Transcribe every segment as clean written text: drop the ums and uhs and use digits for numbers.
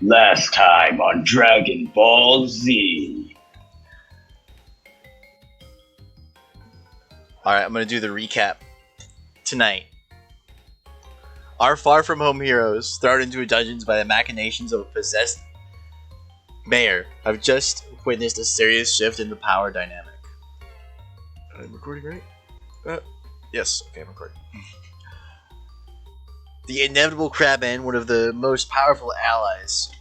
Last time on Dragon Ball Z. Alright, I'm going to do the recap tonight. Our far from home heroes, thrown into dungeons by the machinations of a possessed mayor, have just witnessed a serious shift in the power dynamic. I'm recording, right? Yes, okay, I'm recording. The inevitable Crabman, one of the most powerful allies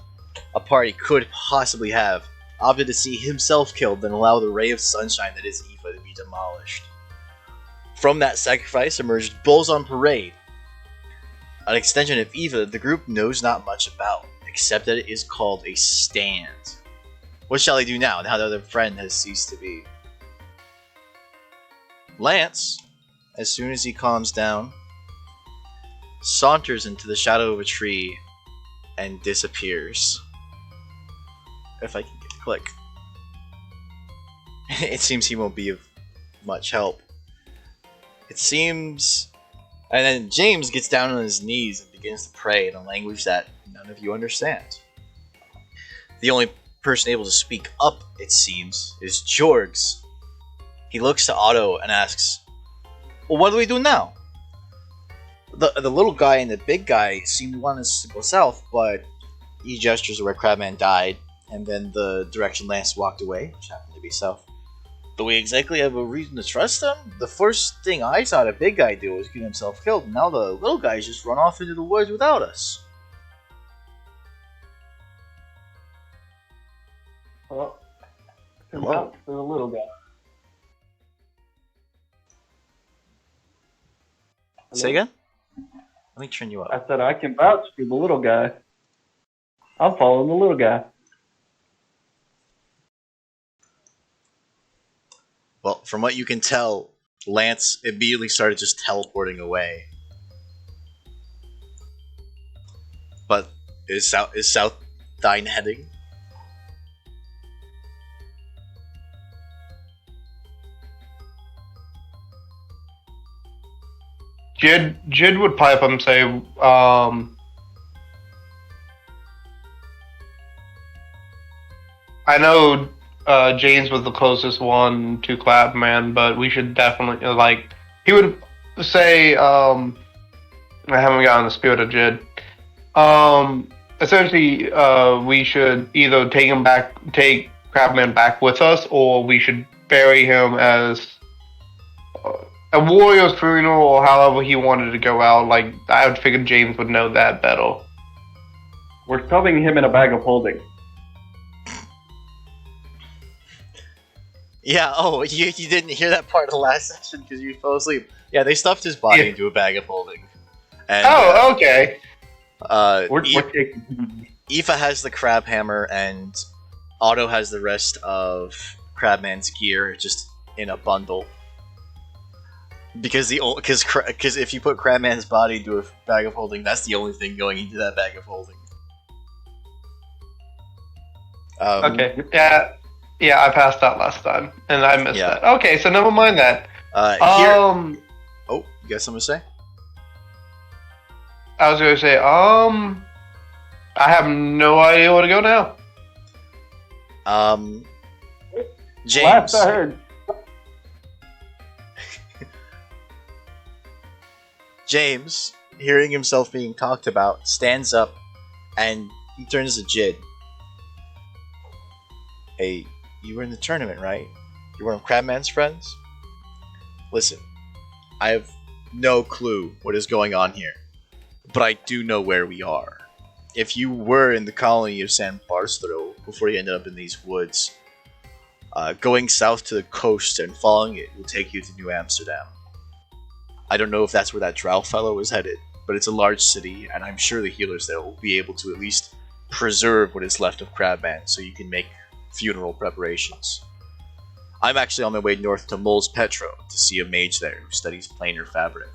a party could possibly have, opted to see himself killed than allow the ray of sunshine that is Aoife to be demolished. From that sacrifice emerged Bulls on Parade, an extension of Aoife that the group knows not much about, except that it is called a stand. What shall they do now that their friend has ceased to be? Lance, as soon as he calms down, saunters into the shadow of a tree and disappears. If I can get a click. It seems he won't be of much help. It seems... And then James gets down on his knees and begins to pray in a language that none of you understand. The only person able to speak up, it seems, is Jorgs. He looks to Otto and asks, "Well, what do we do now?" The little guy and the big guy seem to want us to go south, but he gestures where Crabman died, and then the direction Lance walked away, which happened to be south. Do we exactly have a reason to trust them? The first thing I saw the big guy do was get himself killed, and now the little guy's just run off into the woods without us. Well, Hello? for the little guy. Say again? Let me turn you up. I said I can vouch for the little guy. I'm following the little guy. Well, from what you can tell, Lance immediately started just teleporting away. But is South Dine heading? Jid would pipe up and say, I know James was the closest one to Clapman, but we should definitely, he would say, I haven't gotten the spirit of Jid. Essentially, we should either take Crabman back with us, or we should bury him as a warrior's funeral, or however he wanted to go out. I would figure James would know that better. We're stuffing him in a bag of holding. Yeah, you didn't hear that part of the last session because you fell asleep. Yeah, they stuffed his body into a bag of holding. And, okay. We're taking... Aoife has the crab hammer, and Otto has the rest of Crabman's gear just in a bundle. Because if you put Crabman's body into a bag of holding, that's the only thing going into that bag of holding. Okay. Yeah, I passed out last time, and I missed that. Okay, so never mind that. Oh, you got something to say? I was going to say, I have no idea where to go now. James. Last I heard. James, hearing himself being talked about, stands up and he turns to Jid. Hey, you were in the tournament, right? You're one of Crabman's friends? Listen, I have no clue what is going on here, but I do know where we are. If you were in the colony of San Barstro before you ended up in these woods, going south to the coast and following it will take you to New Amsterdam. I don't know if that's where that drow fellow is headed, but it's a large city, and I'm sure the healers there will be able to at least preserve what is left of Crabman so you can make funeral preparations. I'm actually on my way north to Mole's Petro to see a mage there who studies planar fabric.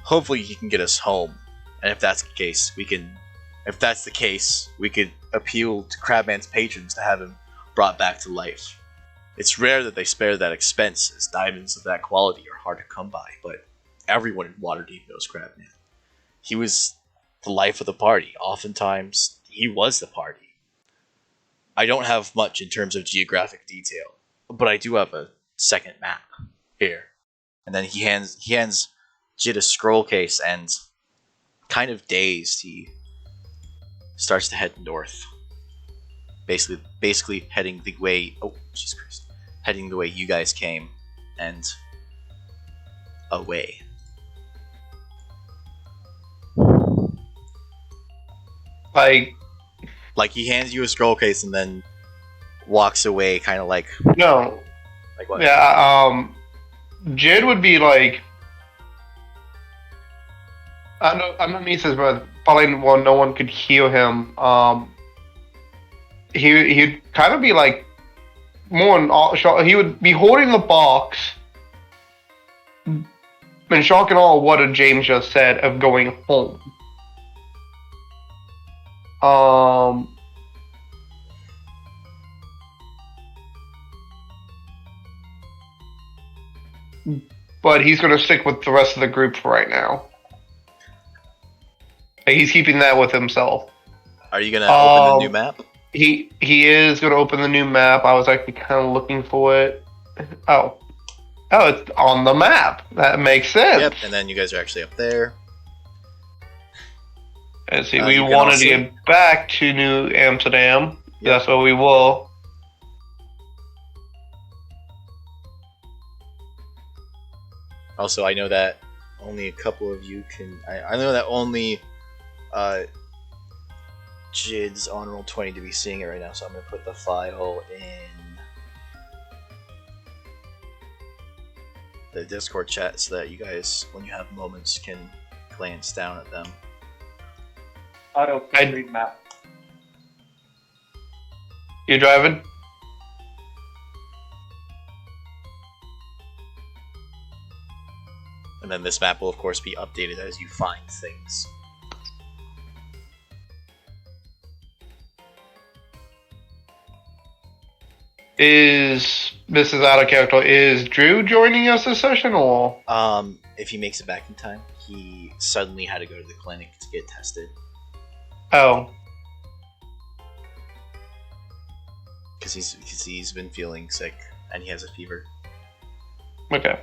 Hopefully he can get us home, and if that's the case, we could appeal to Crabman's patrons to have him brought back to life. It's rare that they spare that expense, as diamonds of that quality are hard to come by, but everyone in Waterdeep knows Crabman. He was the life of the party. Oftentimes, he was the party. I don't have much in terms of geographic detail, but I do have a second map here. And then he hands Jid a scroll case, and kind of dazed, he starts to head north. Basically heading the way. Oh, Jesus Christ! Heading the way you guys came, and away. Like he hands you a scroll case and then walks away, kind of like No. what? Yeah. Jid would be like. Underneath his breath, probably no one could hear him. He'd kind of be like more in shock. He would be holding the box, in shock and awe of what James just said of going home. But he's going to stick with the rest of the group for right now. He's keeping that with himself. Are you gonna open the new map? He is going to open the new map. I was actually kind of looking for it. Oh, it's on the map. That makes sense. Yep. And then you guys are actually up there. And see, we wanted to get back to New Amsterdam. Yep. That's what we will. Also, I know that only a couple of you can. I know that only Jid's on Roll20 to be seeing it right now, so I'm gonna put the file in the Discord chat so that you guys, when you have moments, can glance down at them. Auto read map. You driving? And then this map will, of course, be updated as you find things. This is out of character. Is Drew joining us this session, or? If he makes it back in time, he suddenly had to go to the clinic to get tested. Oh. Because he's been feeling sick, and he has a fever. Okay.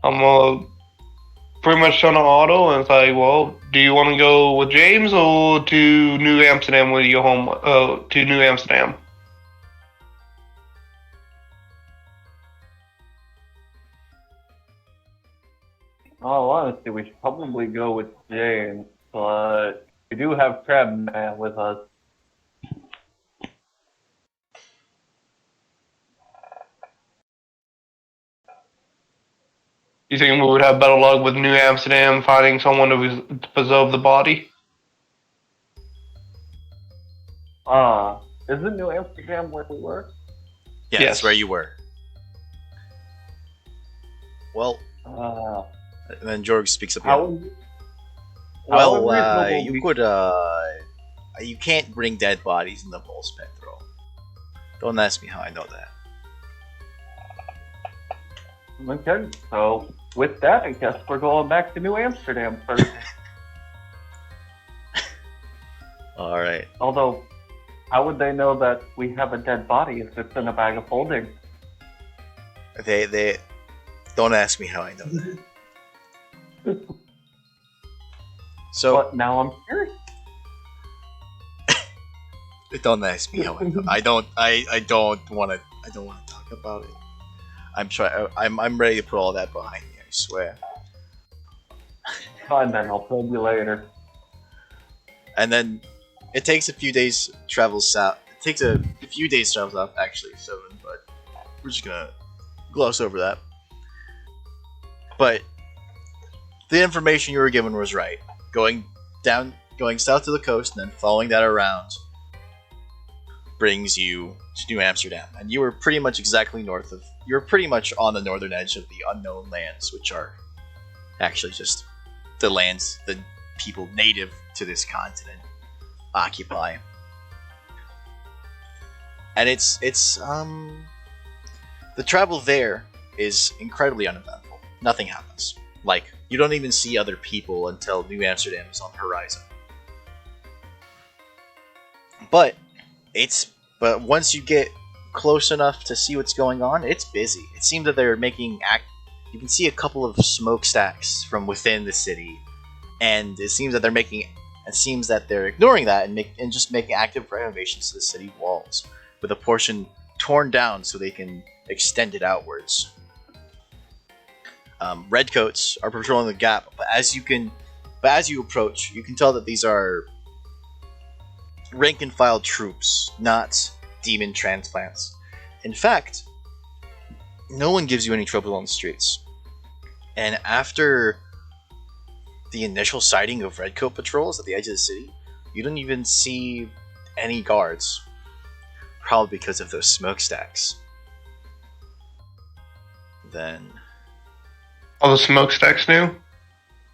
I'm pretty much on auto, and it's like, well, do you want to go with James or to New Amsterdam with your home? To New Amsterdam. In all honesty, we should probably go with James, but we do have Crabman with us. You think we would have better luck with New Amsterdam finding someone to preserve the body? Isn't New Amsterdam where we were? Yeah, Yes. that's where you were. Well, and then Jorg speaks up. You could, you can't bring dead bodies in the Bull Spectral. Don't ask me how I know that. Okay, so with that, I guess we're going back to New Amsterdam first. Alright. Although, how would they know that we have a dead body if it's in a bag of holding? They don't ask me how I know that. So But now I'm curious. don't ask me how I know. I don't want to talk about it. I'm ready to put all that behind me, I swear. Fine then, I'll tell you later. And then it takes a few days travel south. It takes a few days travel south, actually, 7, but we're just gonna gloss over that. But the information you were given was right. Going south to the coast and then following that around brings you to New Amsterdam, and you were pretty much you're pretty much on the northern edge of the unknown lands, which are actually just the lands the people native to this continent occupy. And it's the travel there is incredibly uneventful. Nothing happens. Like, You don't even see other people until New Amsterdam is on the horizon. But once you get close enough to see what's going on, it's busy. It seems that they're making you can see a couple of smokestacks from within the city, and it seems that they're ignoring that and just making active renovations to the city walls, with a portion torn down so they can extend it outwards. Redcoats are patrolling the gap, but as you approach, you can tell that these are rank and file troops, not demon transplants. In fact, no one gives you any trouble on the streets. And after the initial sighting of Redcoat patrols at the edge of the city, you don't even see any guards. Probably because of those smokestacks. Then... Are the smokestacks new?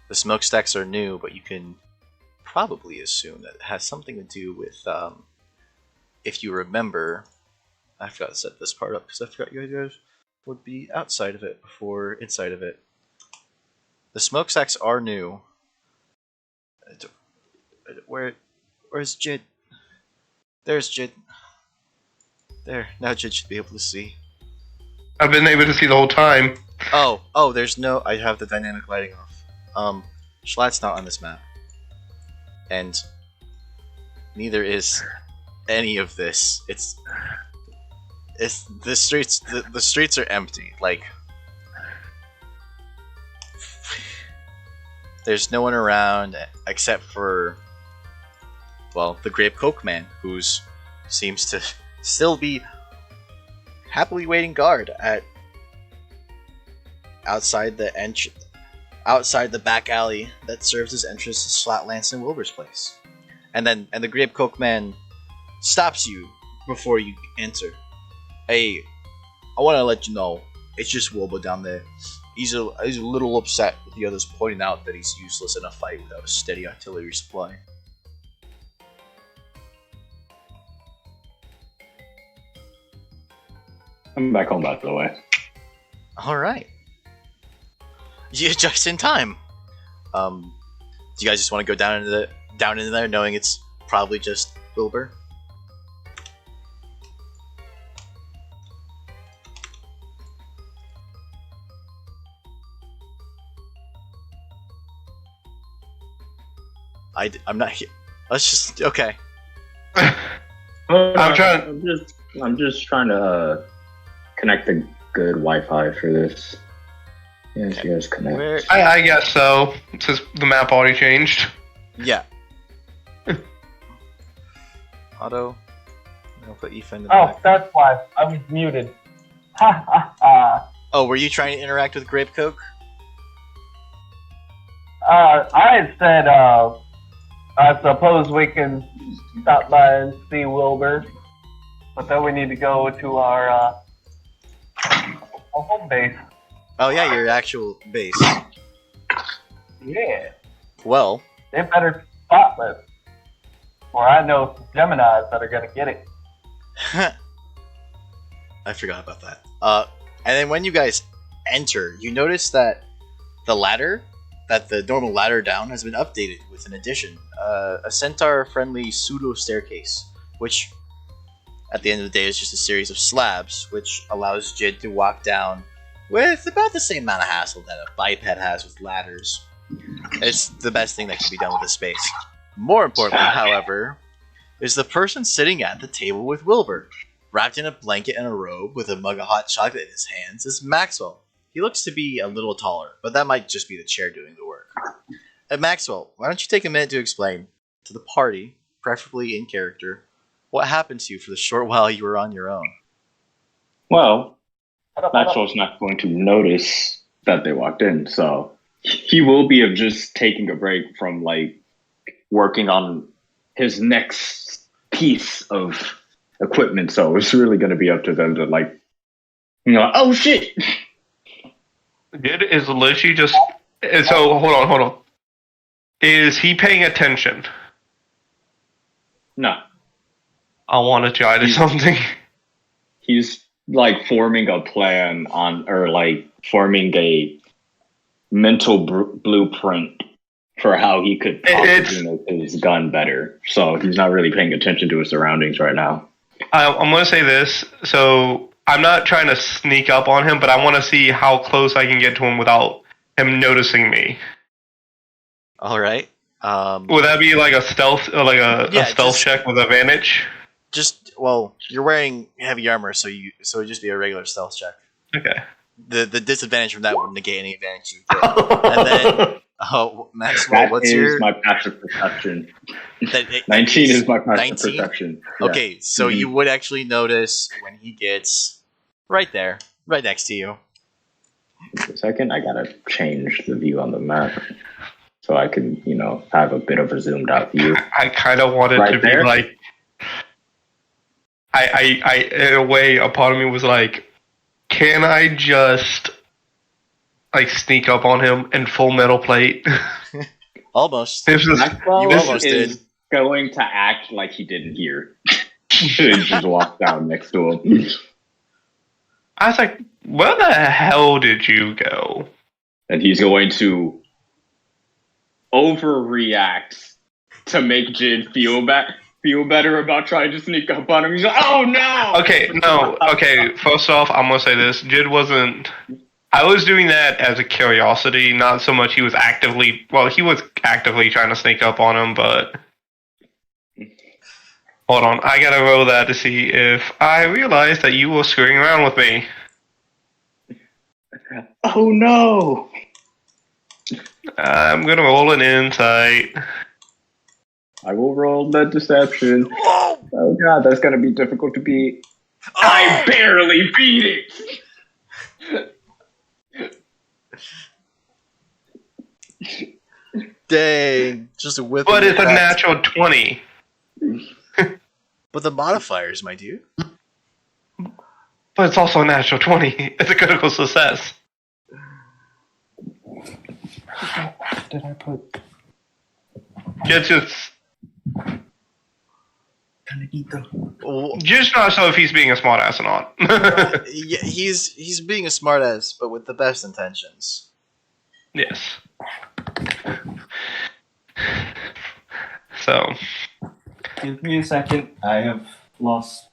The smokestacks are new, but you can probably assume that it has something to do with, if you remember... I forgot to set this part up because I forgot you guys would be outside of it before inside of it. The smokestacks are new. Where's Jid? There's Jid. There, now Jid should be able to see. I've been able to see the whole time. Oh, there's no... I have the dynamic lighting off. Schlatt's not on this map. And neither is any of this. It's the streets are empty. Like, there's no one around except for, well, the Grape Coke Man, who seems to still be happily waiting guard outside the back alley that serves as entrance to Slatlands and Wilbur's place. And the Grape Coke Man stops you before you enter. Hey, I want to let you know, it's just Wilbur down there. He's a little upset with the others pointing out that he's useless in a fight without a steady artillery supply. I'm back home, by the way. Alright. You're just in time. Do you guys just want to go down into there knowing it's probably just Wilbur? I'm not here. Let's just... Okay. I'm just trying to connect a good Wi-Fi for this. Yes, Okay. yes, connect. I guess so, since the map already changed. Yeah. Auto. I'll put Ethan in the Oh, back. that's why I was muted. Ha ha ha. Oh, were you trying to interact with Grape Coke? I had said, I suppose we can stop by and see Wilbur, but then we need to go to our home base. Oh yeah, your actual base. Yeah, Well, they better spot this, or I know some Geminis that are gonna get it. I forgot about that. And then when you guys enter, you notice that the normal ladder down has been updated with an addition. A centaur-friendly pseudo-staircase, which, at the end of the day, is just a series of slabs, which allows Jid to walk down with about the same amount of hassle that a biped has with ladders. It's the best thing that can be done with this space. More importantly, however, is the person sitting at the table with Wilbur. Wrapped in a blanket and a robe with a mug of hot chocolate in his hands is Maxwell. He looks to be a little taller, but that might just be the chair doing the work. And Maxwell, why don't you take a minute to explain to the party, preferably in character, what happened to you for the short while you were on your own? Well, Maxwell's not going to notice that they walked in, so he will be of just taking a break from like working on his next piece of equipment. So it's really going to be up to them to like, oh shit. It is literally just. So hold on. Is he paying attention? No, I want to try to something. he's like forming a plan on, or like forming a mental blueprint for how he could possibly make his gun better. So he's not really paying attention to his surroundings right now. I'm going to say this. So I'm not trying to sneak up on him, but I want to see how close I can get to him without him noticing me. All right. Would that be like a stealth, a stealth check with advantage? You're wearing heavy armor, so it'd just be a regular stealth check. Okay. The disadvantage from that would negate any advantage you get. And then, Maxwell, what's your my passive perception? 19 is my passive perception. Yeah. Okay, so you would actually notice when he gets right there, right next to you. A second, I gotta change the view on the map so I can, have a bit of a zoomed out view. I kind of wanted to be like, I in a way, a part of me was like, can I just like sneak up on him in Full Metal Plate? Almost. Maxwell is going to act like he didn't hear. He just walked down next to him. I was like, where the hell did you go? And he's going to overreact to make Jid feel better about trying to sneak up on him. He's like, oh no! Okay, first off, I'm going to say this. Jid wasn't... I was doing that as a curiosity, not so much he was actively trying to sneak up on him, but... Hold on, I gotta roll that to see if I realized that you were screwing around with me. Oh no! I'm gonna roll an insight. I will roll the deception. Oh god, that's gonna be difficult to beat. I barely beat it! Dang, just a whip. But it's a natural 20. But the modifiers, my dude. But it's also a natural 20. It's a critical success. Did I put? It's just not sure if he's being a smartass or not. Yeah, he's being a smartass, but with the best intentions. Yes. So. Give me a second. I have lost.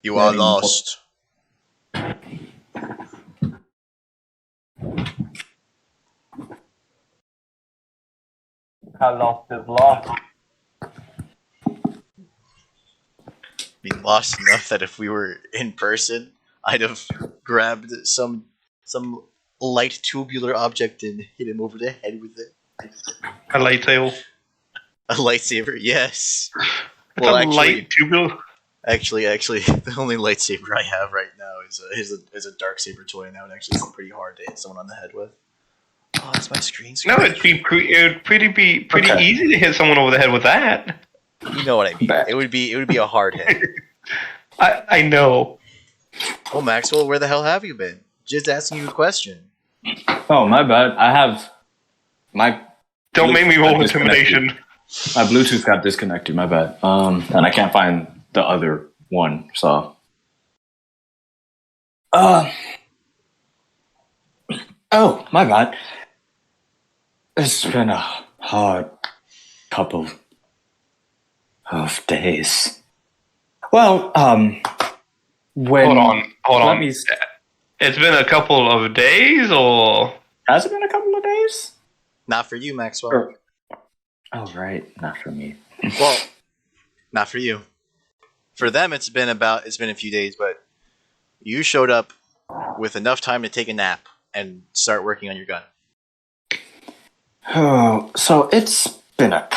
You are lost. How lost is lost. Being lost enough that if we were in person, I'd have grabbed some light tubular object and hit him over the head with it. A lightsaber. A lightsaber, yes. It's a light tubular. Actually, the only lightsaber I have right now is a dark saber toy, and that would actually be pretty hard to hit someone on the head with. Oh, that's my screen. No, it'd be pretty easy to hit someone over the head with that. You know what I mean. It would be a hard hit. I know. Oh, Maxwell, where the hell have you been? Just asking you a question. Oh, my bad. I have my. Don't make me roll intimidation. My Bluetooth got disconnected. My bad. And I can't find the other one. So. Oh, my bad. It's been a hard couple of days. Well, when... Hold on. It's been a couple of days, or... Has it been a couple of days? Not for you, Maxwell. Oh, right. Not for me. Well, not for you. For them, it's been a few days, but you showed up with enough time to take a nap and start working on your gun. Oh, so it's been a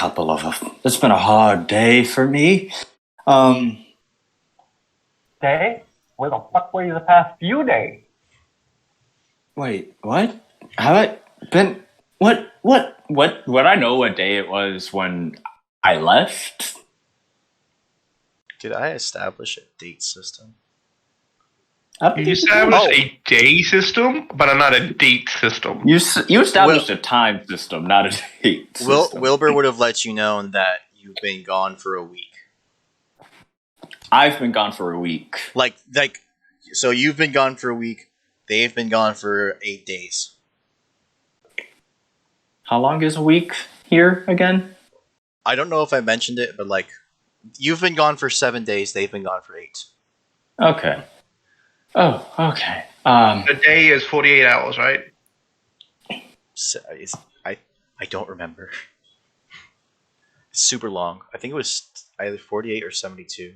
hard day for me. Day? Where the fuck were you the past few days? Wait, what? Have I been... What? Would I know what day it was when I left? Did I establish a date system? You established a day system, but I'm not a date system. You established a time system, not a date system. Wilbur would have let you know that you've been gone for a week. I've been gone for a week. So you've been gone for a week. They've been gone for 8 days. How long is a week here again? I don't know if I mentioned it, but like, you've been gone for 7 days. They've been gone for 8. Okay. Oh, okay. The day is 48 hours, right? So, I don't remember. It's super long. I think it was either 48 or 72.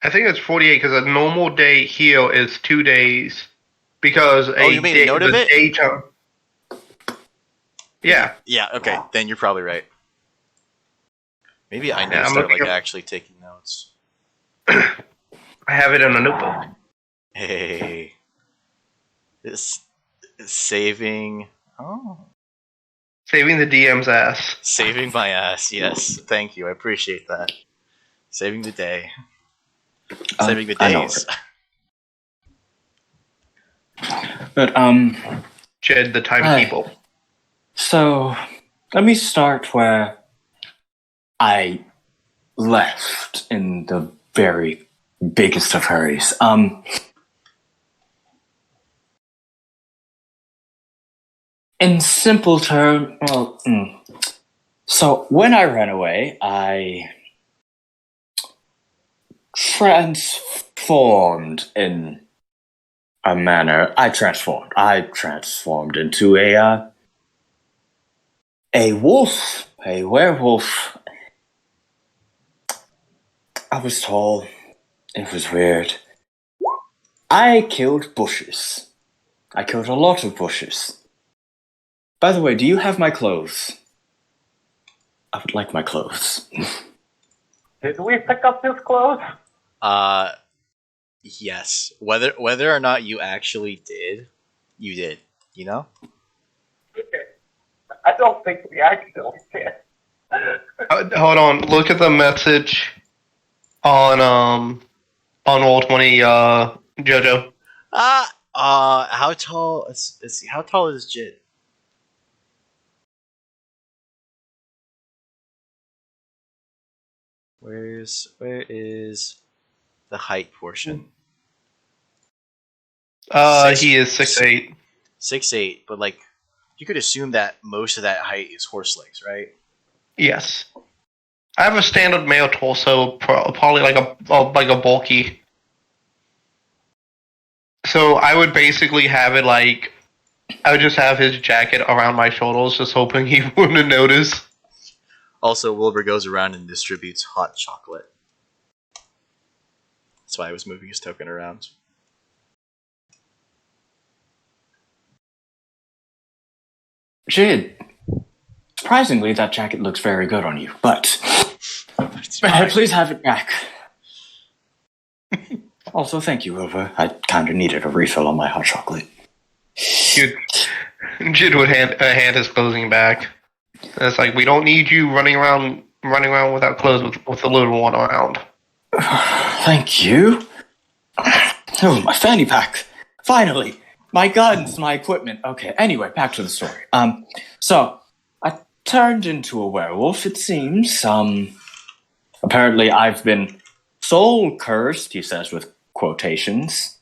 I think it's 48 because a normal day here is 2 days. Because you made a note of it? daytime. Yeah. Yeah. Okay. Then you're probably right. Maybe I need Yeah, to I'm start looking up- actually taking notes. I have it in a notebook. Hey, this is saving. Oh, Saving the DM's ass. saving my ass. Yes, thank you. I appreciate that. Saving the day. Saving the I know days. But Jed, the timekeeper. so let me start where I left in the very biggest of hurries. In simple terms, so when I ran away, I transformed in a manner. I transformed into a wolf, a werewolf. I was tall. It was weird. I killed bushes. I killed a lot of bushes. By the way, do you have my clothes? I would like my clothes. Did we pick up his clothes? Yes. Whether or not you actually did, you did. You know. Okay. I don't think we actually did. Hold on. Look at the message on Roll20, JoJo. How tall? Let's see. How tall is Jid? Where is the height portion? He is 6'8". 6'8", but like, you could assume that most of that height is horse legs, right? Yes. I have a standard male torso, probably like a bulky. So I would basically have it like, I would just have his jacket around my shoulders, just hoping he wouldn't notice. Also, Wilbur goes around and distributes hot chocolate. That's why I was moving his token around. Jid, surprisingly, that jacket looks very good on you, but please have it back. Also, thank you, Wilbur. I kind of needed a refill on my hot chocolate. Jid would hand his clothing back. And it's like, we don't need you running around without clothes with the little one around. Thank you. Oh, my fanny pack. Finally. My guns, my equipment. Okay, anyway, back to the story. So, I turned into a werewolf, it seems. Apparently I've been soul cursed, he says with quotations.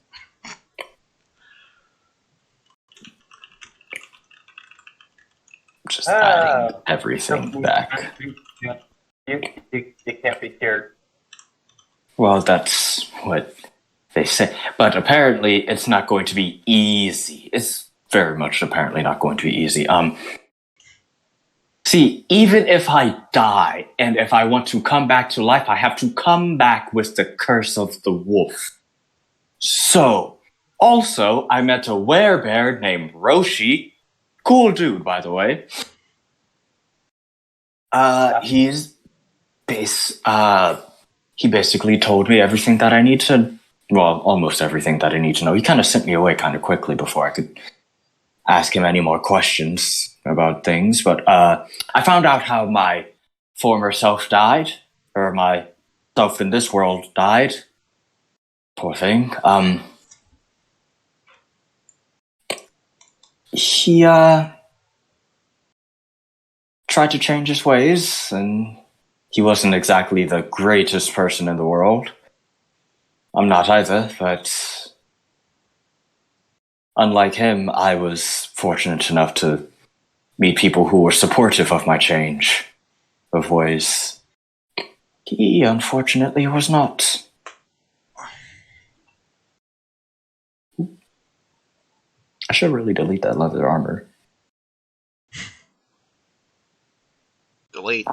Just adding everything back. You can't be cured. Well, that's what they say. But apparently it's not going to be easy. It's very much apparently not going to be easy. See, even if I die, and if I want to come back to life, I have to come back with the curse of the wolf. So, also, I met a werebear named Roshi. Cool dude, by the way. He basically told me everything that I need to, well, almost everything that I need to know. He kind of sent me away kind of quickly before I could ask him any more questions about things. But I found out how my former self died, or my self in this world died. Poor thing. He tried to change his ways, and he wasn't exactly the greatest person in the world. I'm not either, but unlike him, I was fortunate enough to meet people who were supportive of my change of ways. He, unfortunately, was not. I should really delete that leather armor. Delete.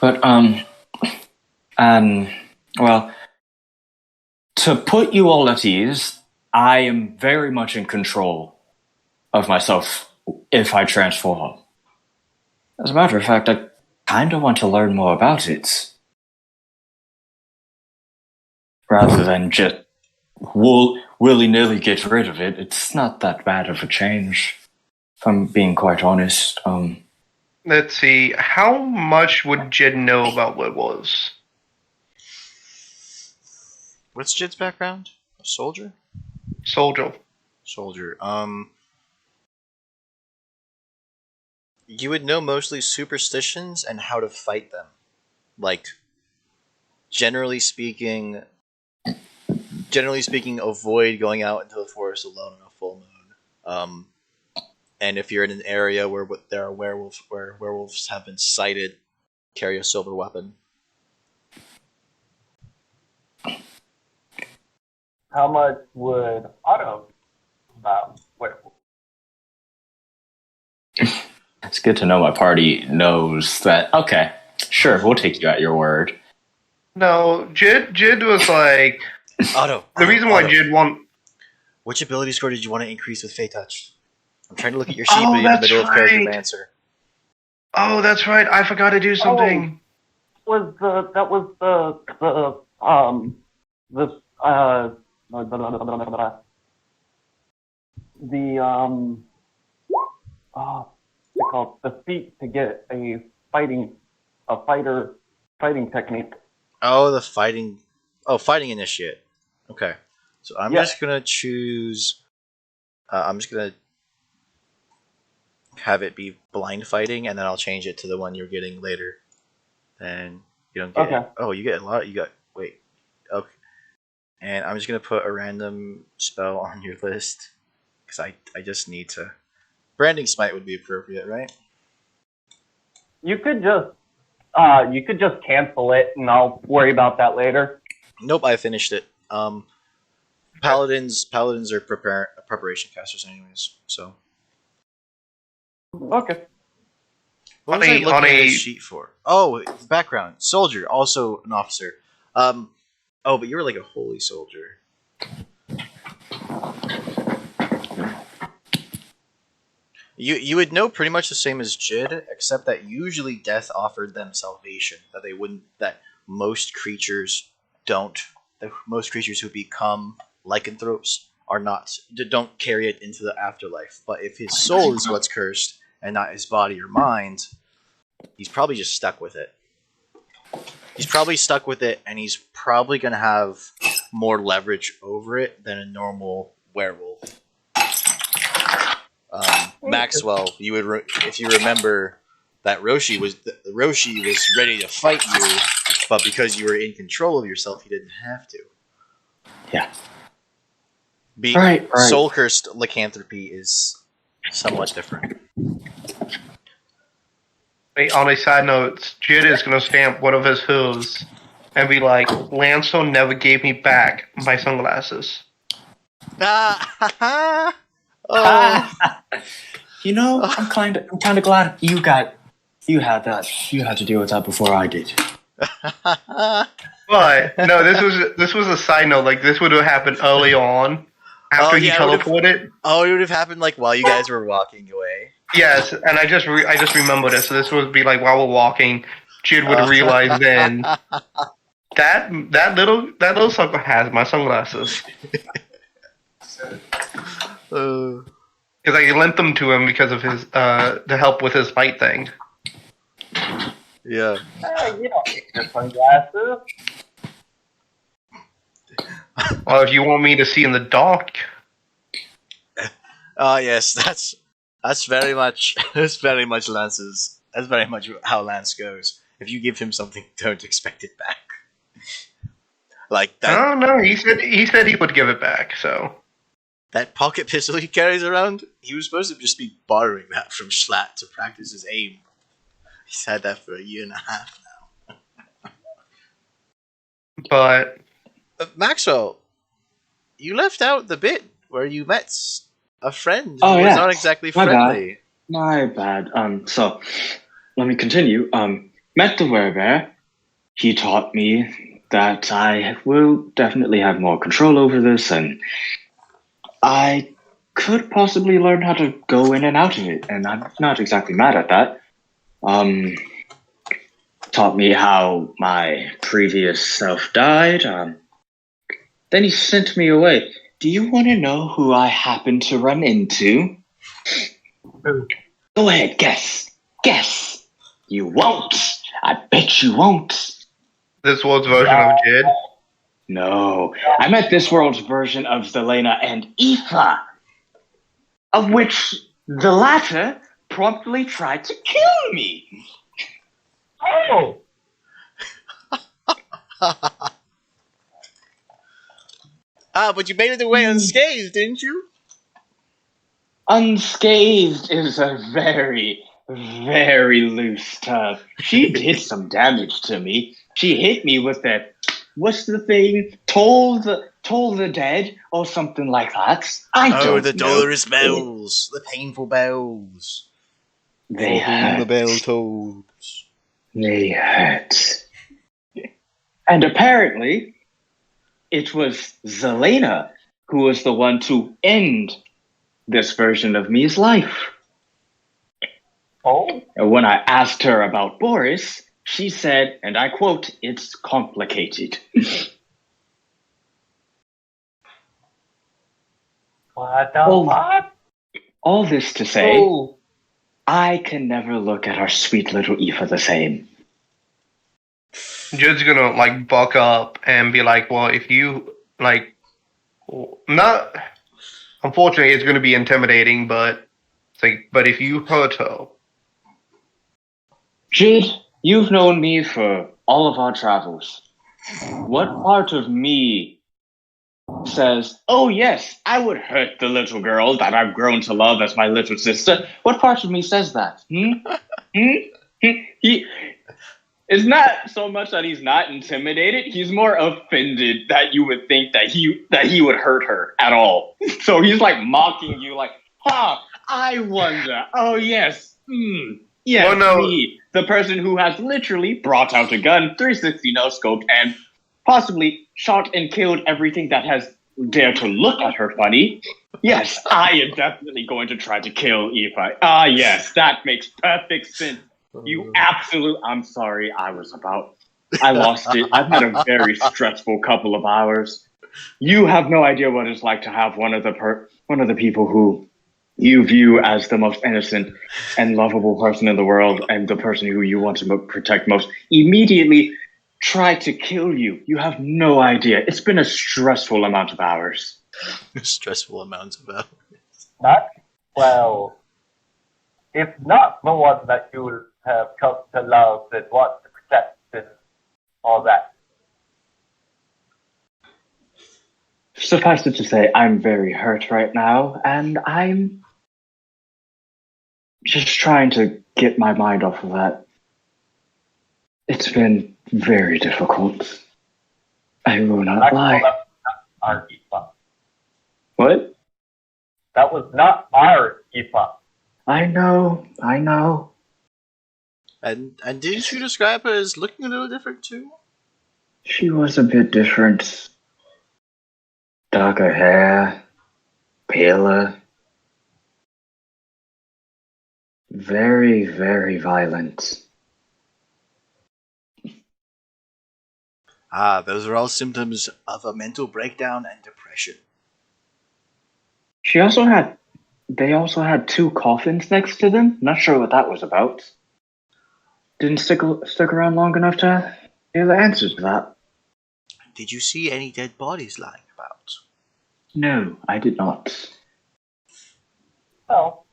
But, well, to put you all at ease, I am very much in control of myself if I transform. As a matter of fact, I kind of want to learn more about it. Rather than just willy-nilly get rid of it. It's not that bad of a change, if I'm being quite honest. Let's see. How much would Jid know about what it was? What's Jid's background? A soldier? Soldier. Soldier. You would know mostly superstitions and how to fight them. Like, generally speaking, avoid going out into the forest alone on a full moon. And if you're in an area where there are werewolves have been sighted, carry a silver weapon. How much would Otto about werewolves? It's good to know my party knows that, okay, sure, we'll take you at your word. No, Jid was like Otto. the reason why Otto. Jid want. Which ability score did you want to increase with Fey Touch? I'm trying to look at your sheet, but Oh, you're in the that's middle of character right. answer. Oh, that's right. I forgot to do something. Was the what's it called, the feat to get a fighter fighting technique. Oh, the fighting. Oh, fighting initiate. Okay, so I'm Yeah. just gonna choose. I'm just gonna have it be blind fighting, and then I'll change it to the one you're getting later. And you don't get. Okay. Oh, you get a lot. You got. Wait. Okay. And I'm just gonna put a random spell on your list because I just need to. Branding smite would be appropriate, right? You could just cancel it, and I'll worry about that later. Nope, I finished it. Paladins are preparation casters, anyways. So Okay. what was I looking at this sheet for? Oh, background soldier, also an officer. Oh, but you were like a holy soldier. You would know pretty much the same as Jid, except that usually death offered them salvation. That most creatures don't. That most creatures who become lycanthropes don't carry it into the afterlife. But if his soul is what's cursed and not his body or mind, he's probably just stuck with it. He's probably stuck with it, and he's probably gonna have more leverage over it than a normal werewolf. Maxwell, if you remember that Roshi was ready to fight you, but because you were in control of yourself, he didn't have to. Yeah. Right. Soul cursed lycanthropy is somewhat different. Wait, on a side note, Jid is gonna stamp one of his hooves and be like, "Lancelot never gave me back my sunglasses." Ah, oh. You know, I'm kind of glad you had that. You had to deal with that before I did. But no, this was a side note. Like this would have happened early on after he teleported. It would have happened like while you guys were walking away. Yes, and I just remembered it. So this would be like while we're walking, Jid would realize then that little sucker has my sunglasses. Because I lent them to him because of his to help with his fight thing. Yeah. Hey, you don't need your sunglasses. Well, if you want me to see in the dark. Yes, that's very much Lance's. That's very much how Lance goes. If you give him something, don't expect it back. Like that. Oh no, he said he would give it back. So That pocket pistol he carries around, he was supposed to just be borrowing that from Schlatt to practice his aim. He's had that for a year and a half now. But Maxwell, you left out the bit where you met a friend who Oh, was yeah. not exactly My bad. friendly. My bad. So let me continue. Met the werebear. He taught me that I will definitely have more control over this, and I could possibly learn how to go in and out of it, and I'm not exactly mad at that. Taught me how my previous self died. Then he sent me away. Do you want to know who I happened to run into? Who? Go ahead, guess. Guess. You won't. I bet you won't. this world's version of Jid. No. I met this world's version of Zelena and Aoife, of which the latter promptly tried to kill me. Oh! But you made it away unscathed, didn't you? Unscathed is a very, very loose term. She did some damage to me. She hit me with that, what's the thing? Toll the dead or something like that. I don't the know. dolorous bells. The painful bells. They For whom the hurt. bell tolls. They hurt. And apparently, it was Zelena who was the one to end this version of me's life. Oh? And when I asked her about Boris, she said, and I quote, "It's complicated." What the Oh. fuck? All this to say, Oh. I can never look at our sweet little Aoife the same. Jid's gonna like buck up and be like, well, if you like, not. Unfortunately, it's gonna be intimidating, but it's like, but if you hurt her, Jid, you've known me for all of our travels. What part of me says, oh yes, I would hurt the little girl that I've grown to love as my little sister? What part of me says that? It's not so much that he's not intimidated, he's more offended that you would think that he would hurt her at all. So he's like mocking you like, I wonder. Oh yes. Yes, Well, no. me, the person who has literally brought out a gun, 360 no scope, and possibly shot and killed everything that has dared to look at her funny. Yes, I am definitely going to try to kill Aoife. Yes, that makes perfect sense. I'm sorry, I lost it. I've had a very stressful couple of hours. You have no idea what it's like to have one of the people who you view as the most innocent and lovable person in the world, and the person who you want to protect most, immediately try to kill you. You have no idea. It's been a stressful amount of hours. Stressful amounts of hours. Not well. If not the one that you have come to love and want to protect and all that. Suffice it to say, I'm very hurt right now, and I'm just trying to get my mind off of that. It's been very difficult. I will not lie. That was not our Aoife. What? That was not our Aoife. I know. And didn't you describe her as looking a little different too? She was a bit different. Darker hair, paler. Very, very violent. Those are all symptoms of a mental breakdown and depression. They also had 2 coffins next to them. Not sure what that was about. Didn't stick around long enough to hear the answers to that. Did you see any dead bodies lying about? No, I did not. Well,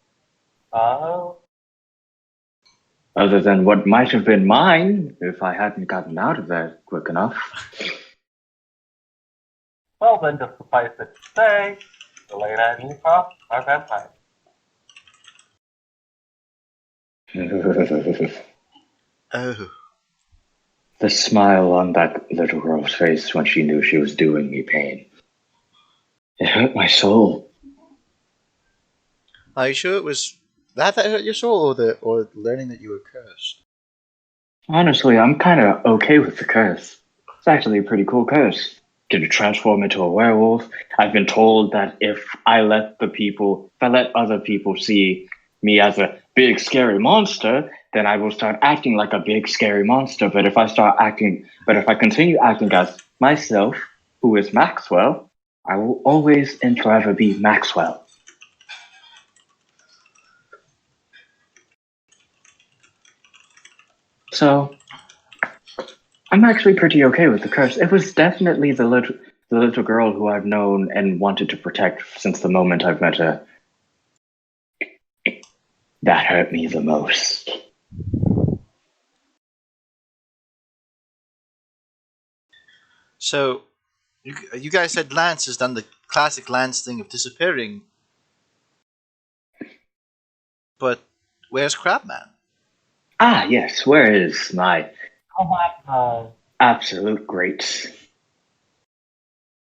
Other than what might have been mine if I hadn't gotten out of there quick enough. well then, just suffice it to say, The late night improv, our vampire. Oh. The smile on that little girl's face when she knew she was doing me pain. It hurt my soul. Are you sure it was that hurt your soul, or learning that you were cursed? Honestly, I'm kind of okay with the curse. It's actually a pretty cool curse. Get to transform into a werewolf. I've been told that if I let other people see me as a big scary monster, then I will start acting like a big scary monster. But if I continue acting as myself, who is Maxwell, I will always and forever be Maxwell. So I'm actually pretty okay with the curse. It was definitely the little girl who I've known and wanted to protect since the moment I've met her. That hurt me the most. So, you guys said Lance has done the classic Lance thing of disappearing. But where's Crabman? Ah, yes, where is my Oh my god. absolute great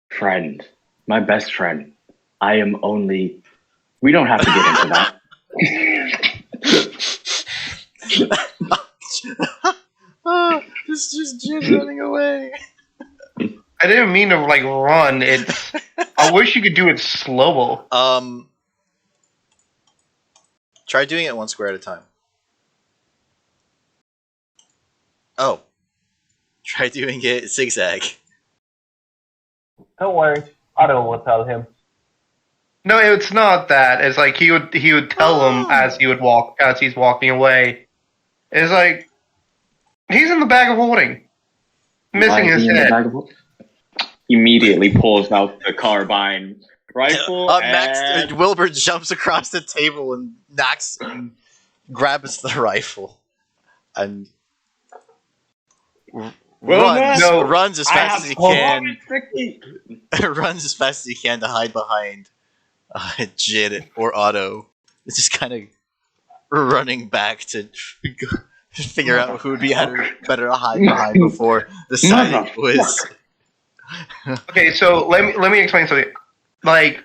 friend? My best friend. We don't have to get into that. Oh, it's just Jin running away. I didn't mean to like run. I wish you could do it slower. Try doing it one square at a time. Oh. Try doing it zigzag. Don't worry, Otto will tell him. No, it's not that. It's like he would tell him as he's walking away. It's like he's in the bag of holding, missing Why is his he in the head. bag of holding? Immediately pulls out the carbine rifle and Wilbur jumps across the table and grabs the rifle and runs as fast as he can. Runs as fast as he can to hide behind Jid or Otto. It's just kind of running back to figure out who would be better to hide behind before deciding it was. Okay, so let me explain something. Like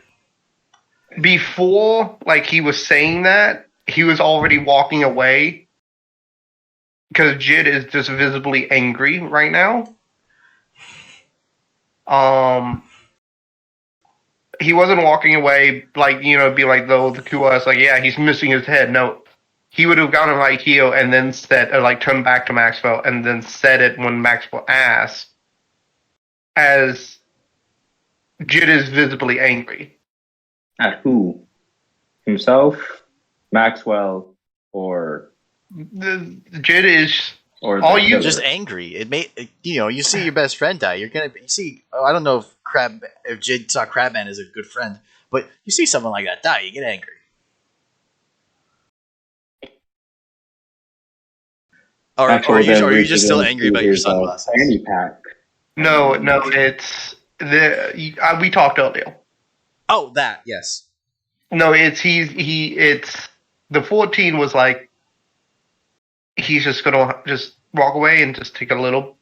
before, like he was saying that he was already walking away because Jid is just visibly angry right now. He wasn't walking away like be like the QS like yeah he's missing his head. No, he would have gone right here and then said turned back to Maxwell and then said it when Maxwell asked, as Jid is visibly angry. At who? Himself? Maxwell? Or Jid is all you just angry. It made you see your best friend die. You're gonna see. Oh, I don't know if Jid saw Crabman as a good friend, but you see someone like that die, you get angry. Or are you just still angry about your sunglasses? Fanny pack. No, it's we talked earlier. Oh, that yes. No, it's the 14 was like he's just gonna just walk away and just take a little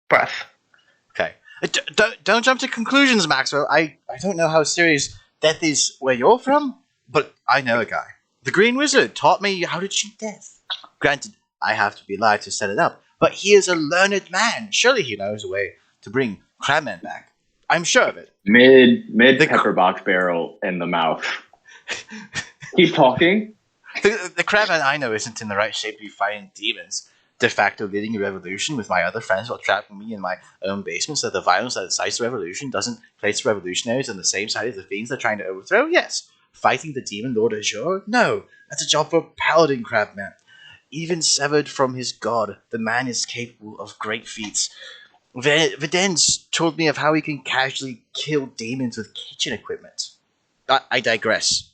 breath. Okay, don't jump to conclusions, Maxwell. I don't know how serious death is where you're from, but I know a guy. The Green Wizard taught me how to cheat death. Granted, I have to be alive to set it up, but he is a learned man. Surely he knows a way to bring Crabman back. I'm sure of it. Mid pepper box barrel in the mouth. Keep talking. The Crabman I know isn't in the right shape to be fighting demons. De facto leading a revolution with my other friends while trapping me in my own basement so that the violence that incites the revolution doesn't place revolutionaries on the same side as the fiends they're trying to overthrow? Yes. Fighting the demon Lord Azure? No. That's a job for a paladin, Crabman. Even severed from his god, the man is capable of great feats. Videns told me of how he can casually kill demons with kitchen equipment. I digress.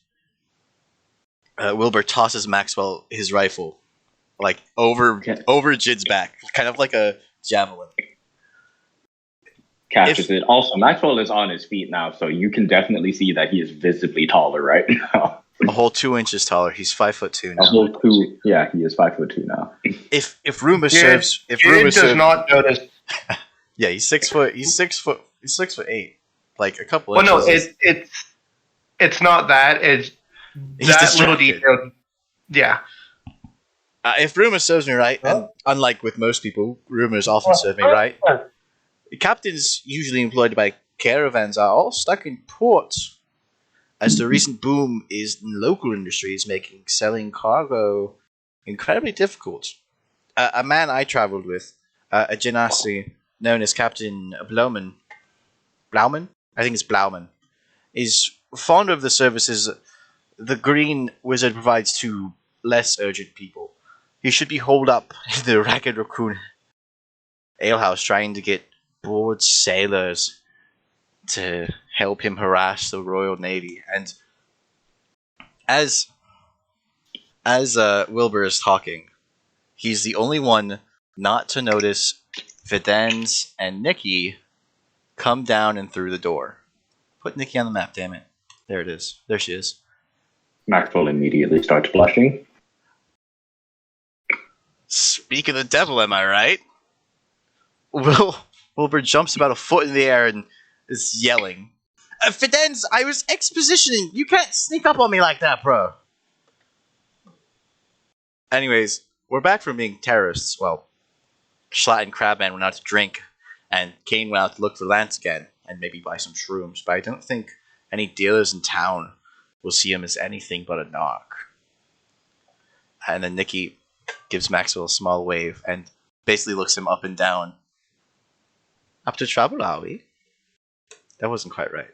Wilbur tosses Maxwell his rifle, like over Jid's back, kind of like a javelin. catches it. Also, Maxwell is on his feet now, so you can definitely see that he is visibly taller right now. A whole 2 inches taller. He's 5'2" now. A whole two. Yeah, he is 5'2" now. If rumor Jid, serves, if Jid rumor does serves, not notice. yeah, he's 6 foot. He's 6 foot. He's 6'8". Like a couple Well, no, inches. it's not that. It's He's that little distracted. detail. Yeah. If rumor serves me right, and unlike with most people, rumors often serve me right. Captains usually employed by caravans are all stuck in ports, as the recent boom is in local industries, making selling cargo incredibly difficult. A man I traveled with, a genasi known as Captain Blauman, I think it's Blauman, is fond of the services the Green Wizard provides to less urgent people. He should be holed up in the Ragged Raccoon alehouse trying to get bored sailors to help him harass the Royal Navy. And as Wilbur is talking, he's the only one not to notice Videns and Nikki come down and through the door. Put Nikki on the map, damn it. There it is. There she is. Maxwell immediately starts blushing. Speak of the devil, am I right? Wilbur jumps about a foot in the air and is yelling, Videns, I was expositioning! You can't sneak up on me like that, bro! Anyways, we're back from being terrorists. Well, Schlatt and Crabman went out to drink, and Kane went out to look for Lance again, and maybe buy some shrooms, but I don't think any dealers in town will see him as anything but a knock. And then Nikki gives Maxwell a small wave, and basically looks him up and down. Up to trouble, are we? That wasn't quite right.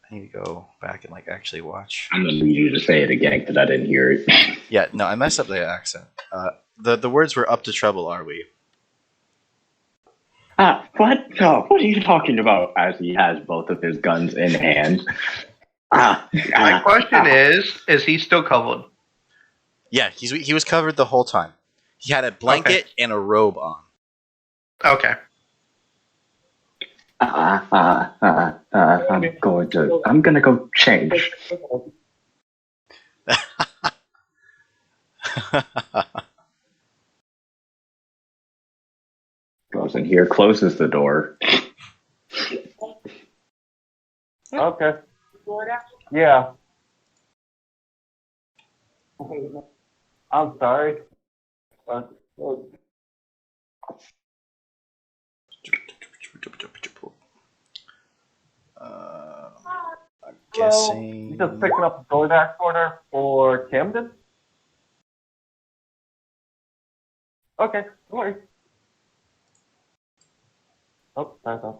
I need to go back and actually watch. I'm gonna need you to say it again because I didn't hear it. Yeah, no, I messed up the accent. The words were up to trouble, are we? What? No, what are you talking about? As he has both of his guns in hand. My question is he still covered? Yeah, he was covered the whole time. He had a blanket and a robe on. Okay. I'm gonna go change. Goes in here, closes the door. Okay. Yeah. I'm sorry. I'm guessing. You just picking up a DoorDash order for Camden? Okay, no worries. Oh, sorry, sorry.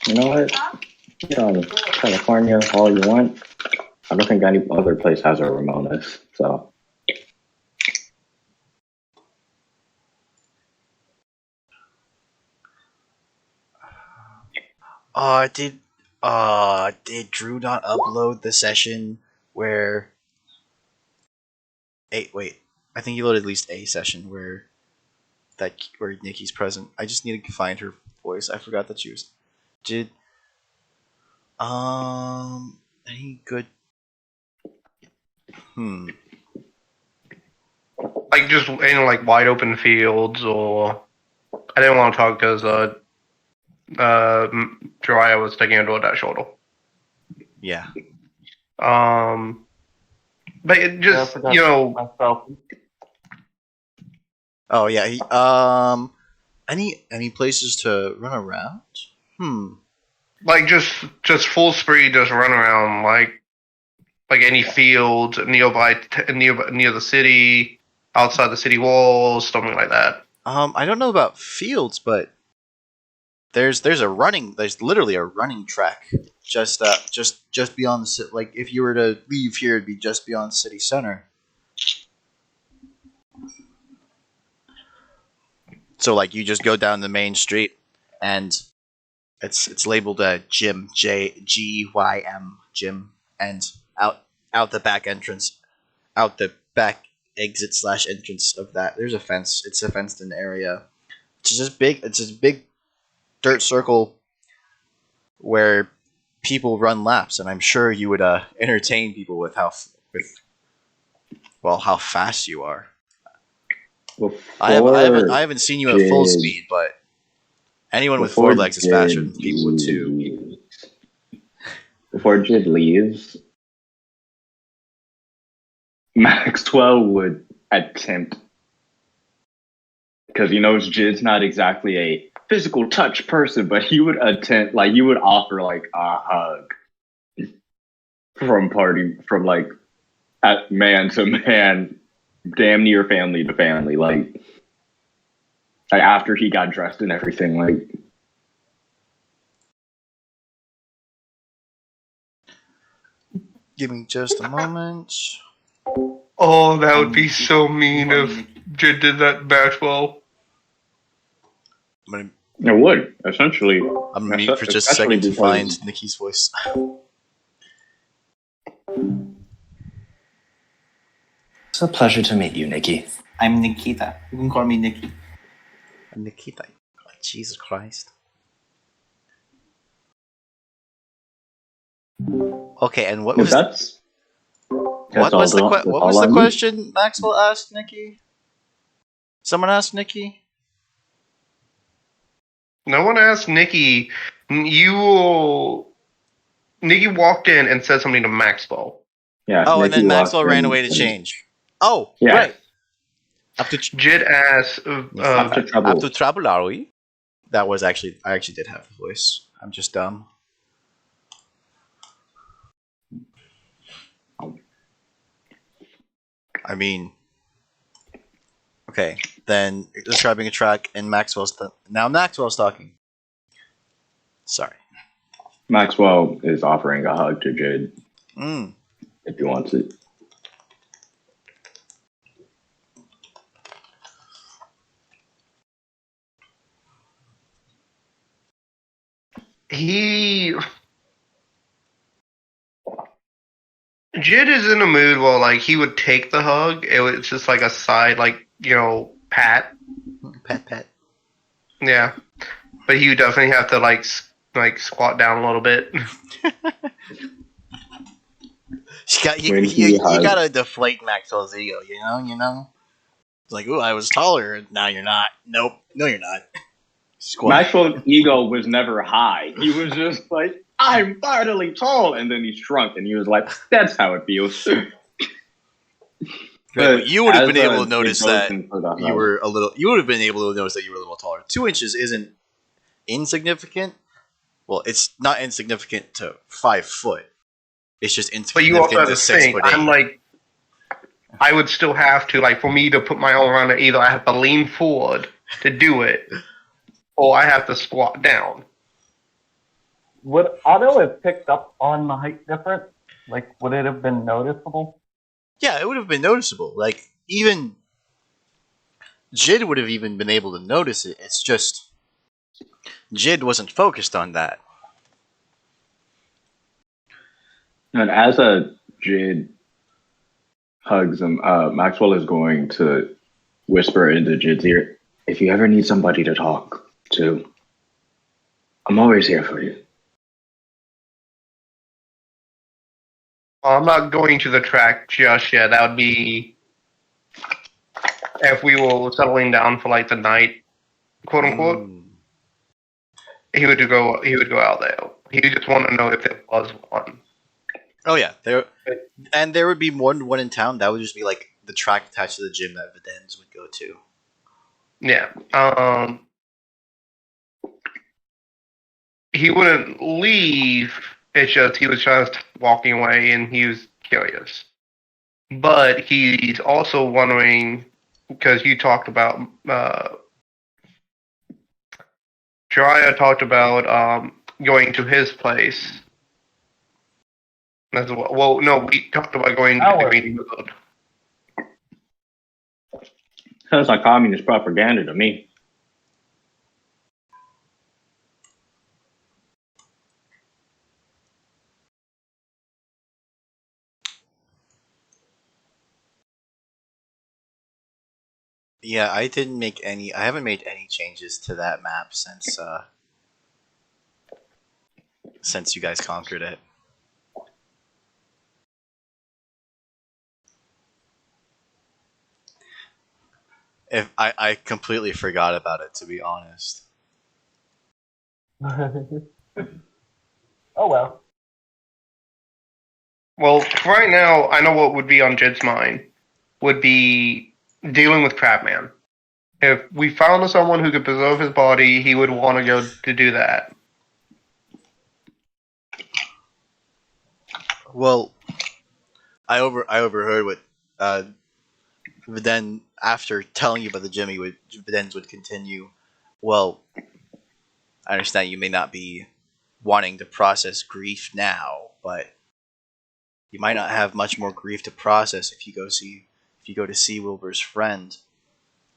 You know what? Get on California all you want. I don't think any other place has a Ramona's, so. Did Drew not upload the session where? Wait, I think he loaded at least a session where Nikki's present. I just need to find her voice. I forgot that she was. Did any good? Like just in wide open fields, or I didn't want to talk because Jiraiya was taking a DoorDash order. Yeah. But it just myself. Oh yeah. Any places to run around? Like just full speed, just run around like any field nearby, near the city, outside the city walls, something like that. I don't know about fields, but there's literally a running track just beyond the if you were to leave here, it'd be just beyond city center. So you just go down the main street and it's labeled gym, Gym, and out the back entrance, out the back exit / entrance of that. There's a fence. It's a fenced-in area. It's just big. It's just big dirt circle where people run laps, and I'm sure you would entertain people with how fast you are. I haven't seen you at full speed, but anyone with 4 legs is faster than people with 2. Before Jid leaves, Maxwell would attempt, because he knows Jid's not exactly a physical touch person, but he would attempt, like, you would offer like a hug from like at man to man, damn near family to family, like after he got dressed and everything, like. Give me just a moment. Oh, that would be so mean if Jid did that Maxwell. I'm It would, essentially. gonna mute for just a second to find Nikki's voice. It's a pleasure to meet you, Nikki. I'm Nikita. You can call me Nikki. Nikita. Oh, Jesus Christ. Okay, and what was what was the question Maxwell asked Nikki? Someone asked Nikki? No one asked Nikki. Nikki walked in and said something to Maxwell. Yeah. Oh, Nikki and then Maxwell walked ran in away to and- change. Oh, Yeah. right. Jid asked, Up to trouble, are we? That was actually, I actually did have the voice. I'm just dumb. I mean, okay, then describing a track and now Maxwell's talking. Sorry. Maxwell is offering a hug to Jid if he wants it. Jid is in a mood where, like, he would take the hug. It was just like a side, like, pat. Pet. Yeah. But he would definitely have to, like squat down a little bit. You gotta deflate Maxwell's ego, you know? It's like, ooh, I was taller, now you're not. Nope. No, you're not. Squat. Maxwell's ego was never high. He was just like, I'm finally tall, and then he shrunk, and he was like, that's how it feels. But you would have been able to notice that you you were a little. You would have been able to notice that you were a little taller. 2 inches isn't insignificant. Well, it's not insignificant to 5 foot. It's just But you also insignificant have to to 6 think, foot 8. I'm like, I would still have to, like, for me to put my arm around it, either I have to lean forward to do it, or I have to squat down. Would Otto have picked up on the height difference? Like, would it have been noticeable? Yeah, it would have been noticeable. Like, even Jid would have even been able to notice it. It's just Jid wasn't focused on that. And as a Jid hugs him, Maxwell is going to whisper into Jid's ear, if you ever need somebody to talk to, I'm always here for you. I'm not going to the track just yet. That would be if we were settling down for, like, the night, quote unquote. He would go out there. He just want to know if there was one. Oh yeah, there would be more than one in town. That would just be like the track attached to the gym that Videns would go to. Yeah. He wouldn't leave. It's just he was just walking away, and he was curious. But he's also wondering, because you talked about Jiraiya talked about going to his place. As well. Well, no, we talked about going to the Green Road. Sounds like communist propaganda to me. Yeah, I didn't make any. I haven't made any changes to that map since you guys conquered it. If I completely forgot about it, to be honest. Oh well. Well, right now, I know what would be on Jed's mind would be dealing with Crabman. If we found someone who could preserve his body, he would want to go to do that. Well, I overheard what Viden, after telling you about the Jimmy, Videns would continue. Well, I understand you may not be wanting to process grief now, but you might not have much more grief to process if you go to see Wilbur's friend.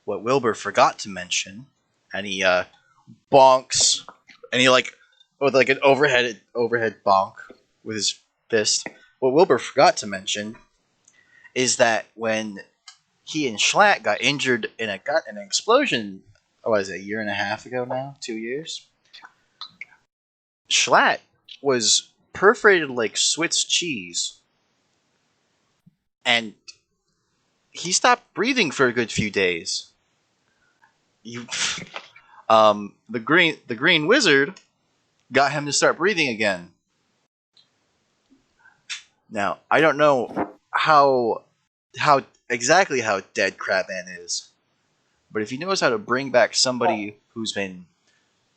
What Wilbur forgot to mention, and he bonks, and he with like an overhead bonk with his fist. What Wilbur forgot to mention is that when he and Schlatt got injured in an explosion, what is it, a year and a half ago now? 2 years? Schlatt was perforated like Swiss cheese, and he stopped breathing for a good few days. You, the green wizard got him to start breathing again. Now I don't know how exactly how dead Crabman is, but if he knows how to bring back somebody who's been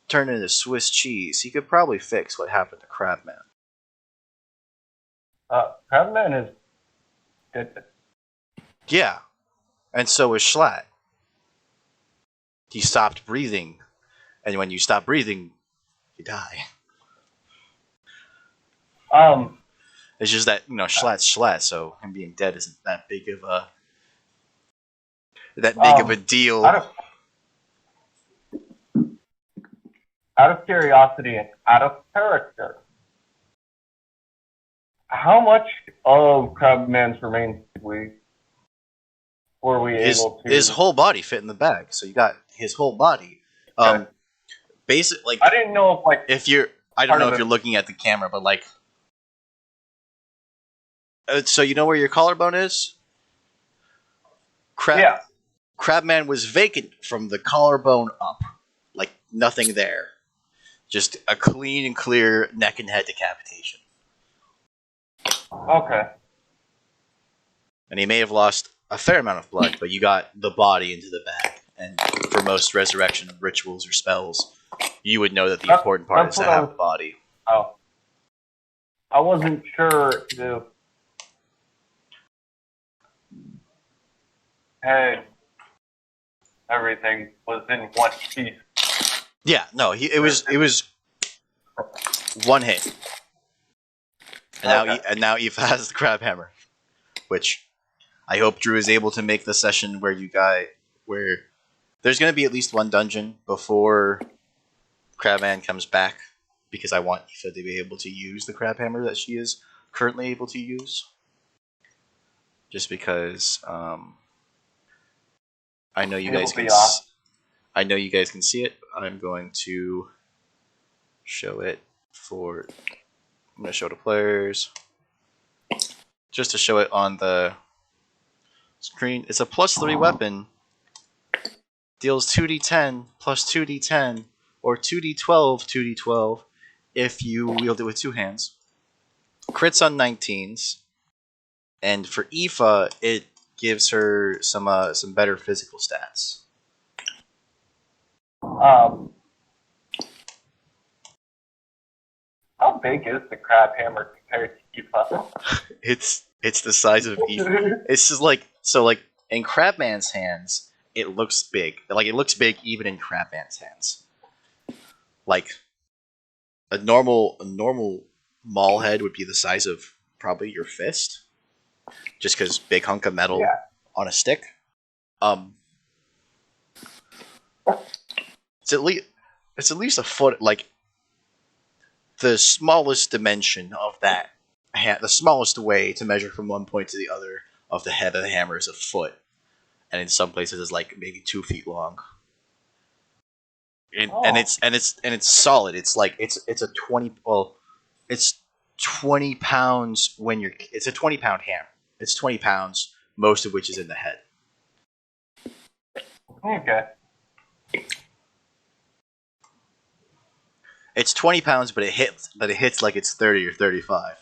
turned into Swiss cheese, he could probably fix what happened to Crabman. Crabman is dead. Yeah, and so is Schlatt. He stopped breathing, and when you stop breathing, you die. It's just that Schlatt's Schlatt, so him being dead isn't that big of a deal. Out of curiosity and out of character, how much of Crabman's remains were we able to? His whole body fit in the bag, so you got his whole body. Okay. Basically, I didn't know if I don't know if you're looking at the camera, but so you know where your collarbone is? Yeah. Crabman was vacant from the collarbone up, like nothing there, just a clean and clear neck and head decapitation. Okay. And he may have lost a fair amount of blood, but you got the body into the bag. And for most resurrection rituals or spells, you would know that the important part is to have the body. Oh. I wasn't sure if head everything was in one piece. Yeah, no, it was one hit. And now Eve has the crab hammer, which I hope Drew is able to make the session where there's going to be at least one dungeon before Crabman comes back, because I want Aoife to be able to use the crab hammer that she is currently able to use. Just because I know you guys can see it. I'm going to show it I'm going to show it to players just to show it on the screen. It's a +3 weapon. Deals 2d10 plus 2d10 or 2d12 2d12 if you wield it with two hands. Crits on 19s, and for Aoife it gives her some better physical stats. How big is the crab hammer compared to Aoife? It's the size of Aoife. It's just like in Crabman's hands, it looks big. Like it looks big even in Crabman's hands. Like a normal mall head would be the size of probably your fist, just because big hunk of metal on a stick. It's at least a foot. Like the smallest dimension of that, the smallest way to measure from one point to the other of the head of the hammer is a foot. and in some places it's like maybe 2 feet long. Oh. And it's solid. It's like it's a 20 well, it's 20 pounds when you're. It's a 20-pound hammer. It's 20 pounds, most of which is in the head. Okay. It's 20 pounds, but it hits like it's 30 or 35.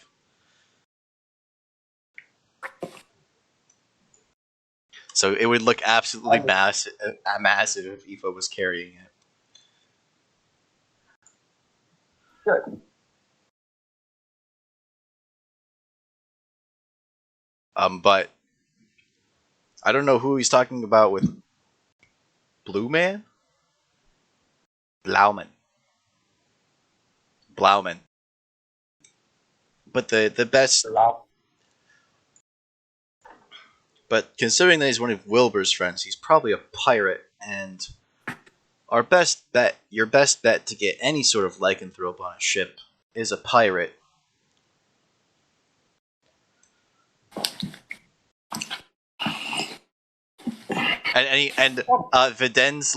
So it would look absolutely massive if Aoife was carrying it. Good. But I don't know who he's talking about with Blue Man? Blauman. But the best. But considering that he's one of Wilbur's friends, he's probably a pirate, and your best bet to get any sort of lycanthrope on a ship is a pirate. And Videns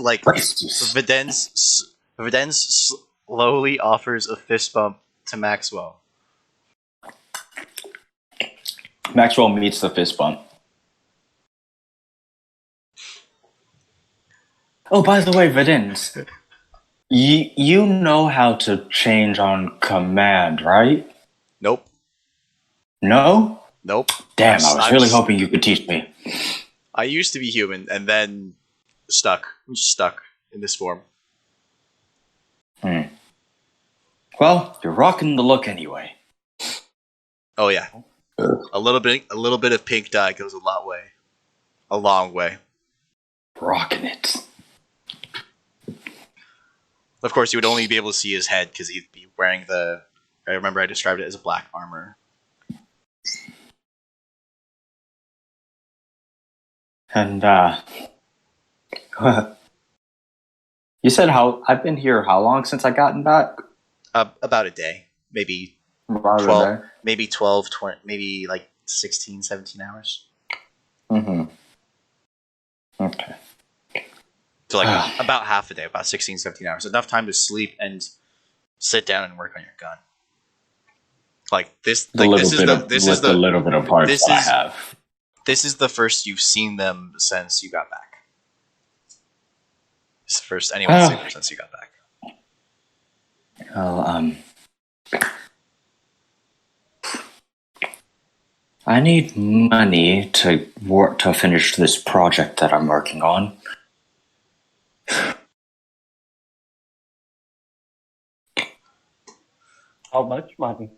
slowly offers a fist bump to Maxwell. Maxwell meets the fist bump. Oh, by the way, Videns, you know how to change on command, right? Nope. No? Nope. Damn, I was really hoping you could teach me. I used to be human, and then stuck. I'm just stuck in this form. Well, you're rocking the look anyway. Oh yeah, a little bit of pink dye goes a long way. Rocking it. Of course, you would only be able to see his head because he'd be wearing the. I remember I described it as a black armor. And you said I've been here how long since I gotten back? About a day, maybe About 12, a day. maybe 12, 20, maybe like 16, 17 hours. Mm-hmm. Okay. So like about half a day, about 16, 17 hours. Enough time to sleep and sit down and work on your gun. Like this, The like little bit of parts I have. This is the first you've seen them since you got back. It's the first anyone's seen them since you got back. Well, I need money to finish this project that I'm working on. How much money?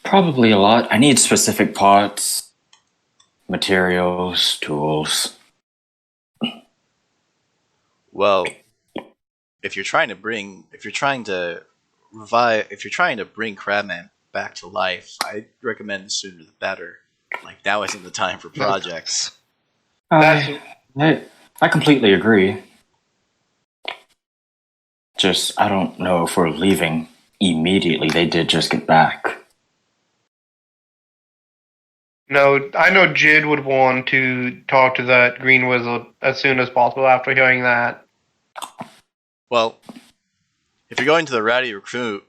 Probably a lot. I need specific parts, materials, tools. Well, if you're trying to bring Crabman back to life, I'd recommend the sooner the better. Like now isn't the time for projects. I completely agree. Just, I don't know if we're leaving immediately. They did just get back. No, I know Jid would want to talk to that green wizard as soon as possible after hearing that. Well, if you're going to the Rowdy Raccoon,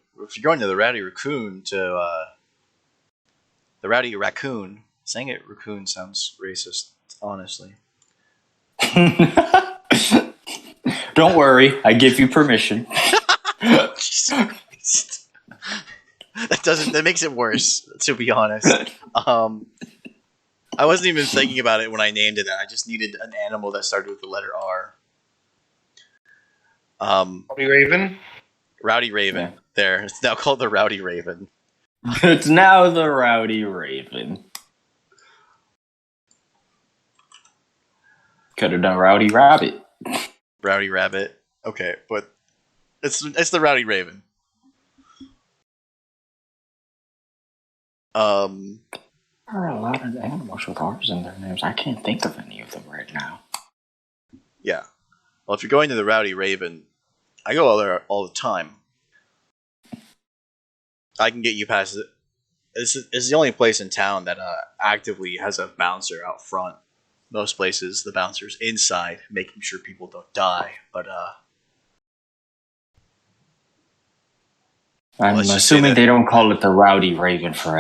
saying it raccoon sounds racist, honestly. Don't worry, I give you permission. That makes it worse, to be honest. I wasn't even thinking about it when I named it. I just needed an animal that started with the letter R. Rowdy Raven? Rowdy Raven. Yeah. There. It's now called the Rowdy Raven. It's now the Rowdy Raven. Could have done Rowdy Rabbit. Rowdy Rabbit. Okay, but it's the Rowdy Raven. There are a lot of animals with R's in their names. I can't think of any of them right now. Yeah. Well, if you're going to the Rowdy Raven, I go there all the time. I can get you past it. It's the only place in town that actively has a bouncer out front most places the bouncer's inside, making sure people don't die. But I'm let's just say assuming that they don't call it the Rowdy Raven for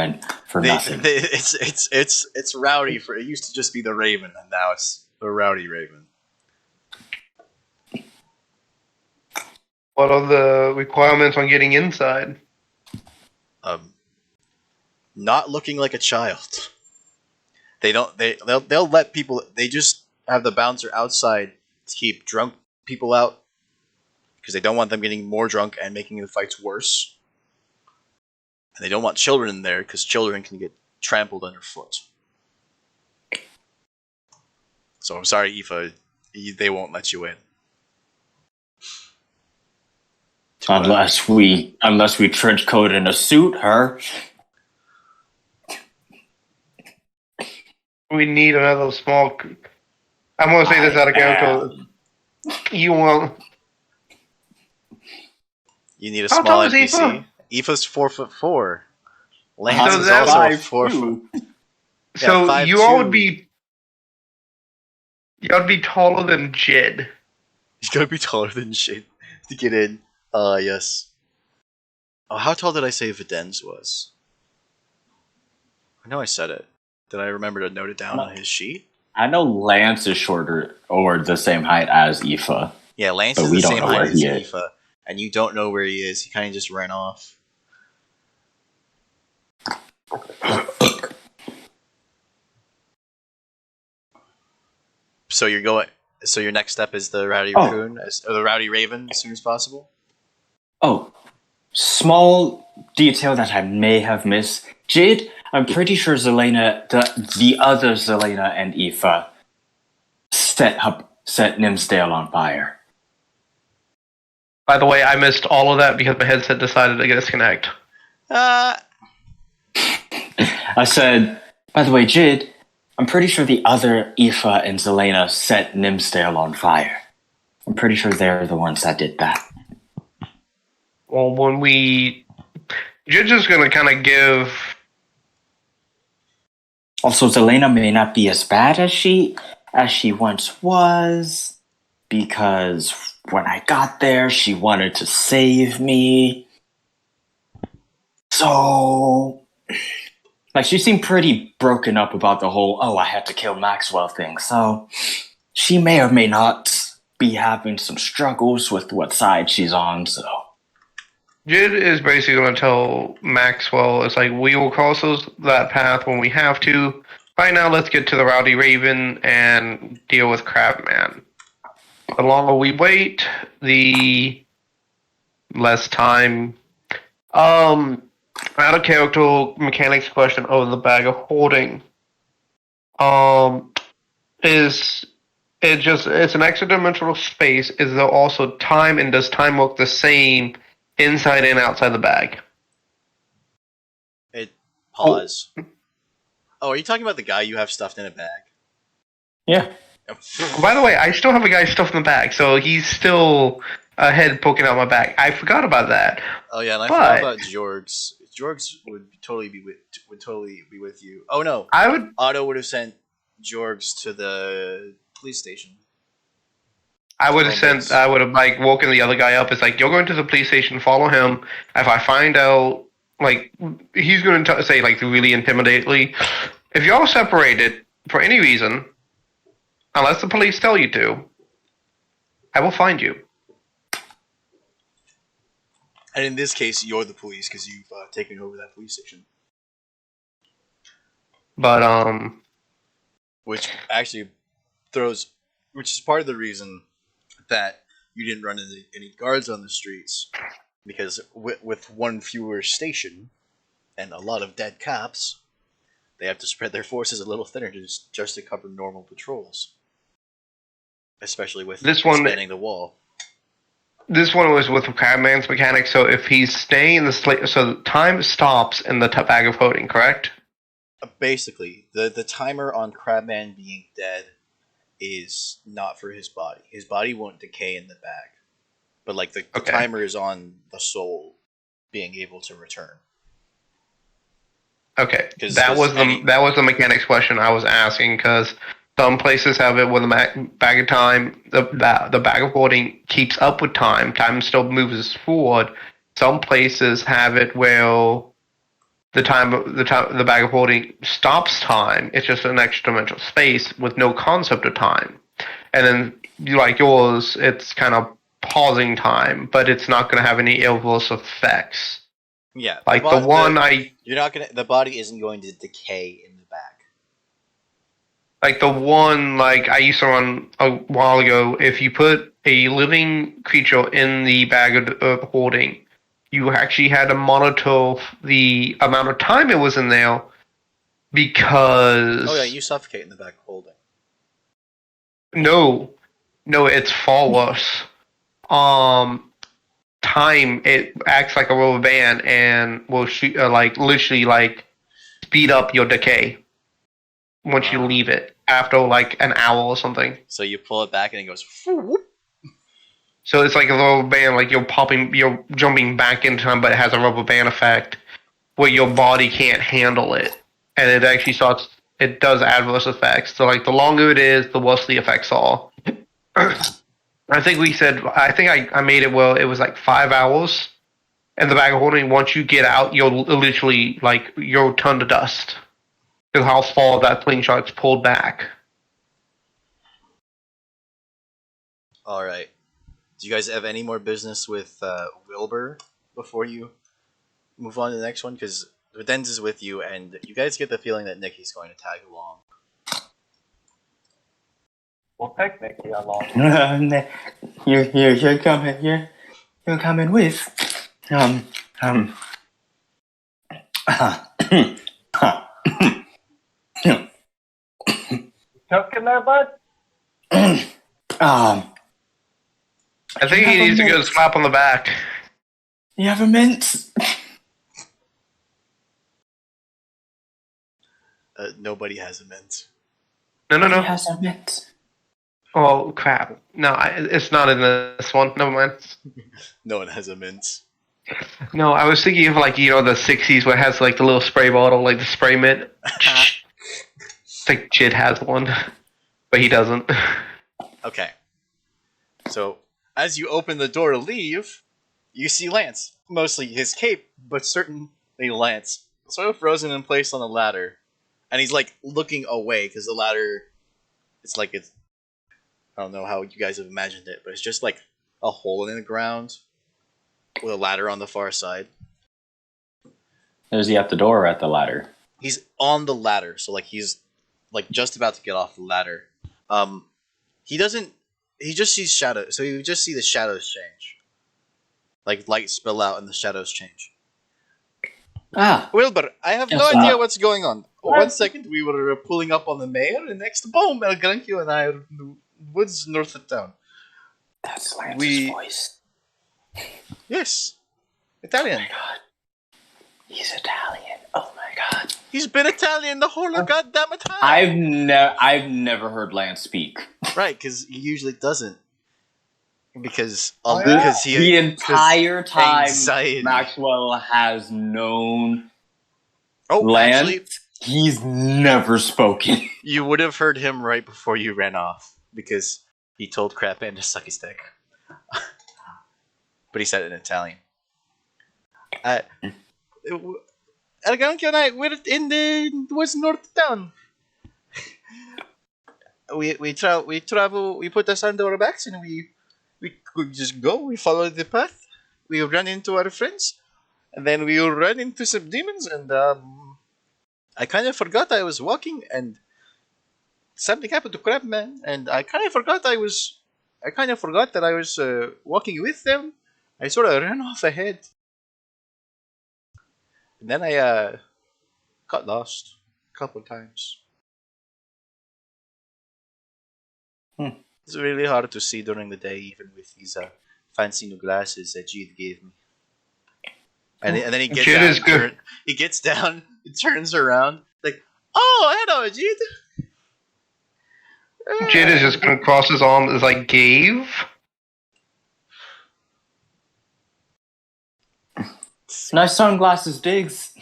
nothing. it's rowdy. For it used to just be the Raven, and now it's the Rowdy Raven. What are the requirements on getting inside? Not looking like a child. They'll let people. They just have the bouncer outside to keep drunk people out because they don't want them getting more drunk and making the fights worse. And they don't want children in there because children can get trampled underfoot. So I'm sorry, Aoife, they won't let you in. Unless we trench coat in a suit, her. We need another small. I'm gonna say this out of character. You won't. You need a How small tall is NPC. Aoife? Aoife's 4'4". Lance So is that's also 5'2". 4'4". So 5'2". you all would be. Y'all would be taller than Jid. He's gotta be taller than shit to get in. Yes. Oh, how tall did I say Videns was? I know I said it. Did I remember to note it down on his sheet? I know Lance is shorter or the same height as Aoife. Yeah, Lance But is we the don't same know height where as he is. Aoife, and you don't know where he is. He kind of just ran off. So you're going. So your next step is the Rowdy Raccoon, or the Rowdy Raven, as soon as possible. Oh, small detail that I may have missed. Jade, I'm pretty sure Zelena, the other Zelena and Aoife set Nimsdale on fire. By the way, I missed all of that because my headset decided to disconnect. I said, by the way, Jid, I'm pretty sure the other Aoife and Zelena set Nimsdale on fire. I'm pretty sure they're the ones that did that. Well, when we. You're just gonna kind of give. Also, Zelena may not be as bad as she once was, because when I got there, she wanted to save me. So, like, she seemed pretty broken up about the whole, I had to kill Maxwell thing. So, she may or may not be having some struggles with what side she's on, so. Jid is basically going to tell Maxwell, it's like, we will cross that path when we have to. Right now, let's get to the Rowdy Raven and deal with Crabman. The longer we wait, the less time. Out of character mechanics question over the bag of holding. It's an extra dimensional space. Is there also time, and does time work the same inside and outside the bag? Pause. Oh, are you talking about the guy you have stuffed in a bag? Yeah. By the way, I still have a guy stuffed in the bag, so he's still a head poking out my back. I forgot about that. Oh yeah, and I forgot about Jorgs. Jorgs would totally be with you. Oh no, Otto would have sent Jorgs to the police station. I would have like woken the other guy up. It's like, you're going to the police station, follow him. If I find out, like, he's going to say, like, really intimidately, if you're separated for any reason, unless the police tell you to, I will find you. And in this case, you're the police because you've taken over that police station. But, which actually which is part of the reason that you didn't run into any guards on the streets, because with one fewer station and a lot of dead cops, they have to spread their forces a little thinner just to cover normal patrols, especially with spanning the wall. This one was with Crabman's mechanic, so if he's staying in the so time stops in the bag of holding, correct? Basically, the timer on Crabman being dead is not for his body. His body won't decay in the bag, but like the timer is on the soul being able to return. Okay, that was the mechanics question I was asking, because Some places have it where the bag of time, the bag of holding keeps up with time. Time still moves forward. Some places have it where the bag of holding stops time. It's just an extra dimensional space with no concept of time. And then like yours, it's kind of pausing time, but it's not going to have any adverse effects. Yeah, Like the one the body isn't going to decay in the back. like the one like I used to run a while ago. If you put a living creature in the bag of holding, you actually had to monitor the amount of time it was in there because Oh yeah, you suffocate in the back holding. no, it's far worse. Time it acts like a rubber band and will shoot like literally like speed up your decay once you leave it after like an hour or something. So you pull it back and it goes. Whoop. So it's like a rubber band, like you're jumping back in time, but it has a rubber band effect where your body can't handle it, and it actually it does adverse effects. So like the longer it is, the worse the effects are. I think I made it well. It was like 5 hours, and the bag of holding. Once you get out, you're literally like you're turned to dust because how far that slingshot's pulled back. All right. Do you guys have any more business with Wilbur before you move on to the next one? Because Dens is with you, and you guys get the feeling that Nikki's going to tag along. We'll take Nikki along. You're coming with. Choking there, bud? I think he needs to get a slap on the back. You have a mint? Nobody has a mint. No. He has a mint. Oh crap! No, it's not in this one. Never mind. No one has a mint. No, I was thinking of like the '60s where it has like the little spray bottle, like the spray mint. It's like Jid has one, but he doesn't. Okay. So, as you open the door to leave, you see Lance. Mostly his cape, but certainly Lance. Sort of frozen in place on the ladder. And he's like looking away because the ladder, I don't know how you guys have imagined it, but it's just like a hole in the ground with a ladder on the far side. Is he at the door or at the ladder? He's on the ladder, so like he's like just about to get off the ladder. He just sees shadows, so you just see the shadows change. Like lights spill out and the shadows change. Wilbur, I have no idea what's going on. 1 second, we were pulling up on the mayor, and next, boom, El Granchio and I are in the woods north of town. That's Lance's voice. Yes. Italian. Oh my god. He's Italian. Oh my god. He's been Italian the whole goddamn time. I've never heard Lance speak. Right, because he usually doesn't. Because the entire time anxiety. Maxwell has known Lance, actually, he's never spoken. You would have heard him right before you ran off because he told Crapman to suck his dick. But he said it in Italian. Alganki and I, we're in the woods north of town. We travel, we put us under our backs and we just go, we follow the path, we run into our friends, and then we run into some demons, and I kind of forgot I was walking, and something happened to Crabman, and I kind of forgot that I was walking with them. I sort of ran off ahead, and then I got lost a couple of times. It's really hard to see during the day, even with these fancy new glasses that Jid gave me. And then he gets down, he gets down, he turns around, like, oh, hello, Jid. Jid is just gonna cross his arms as like gave. Nice sunglasses, Diggs.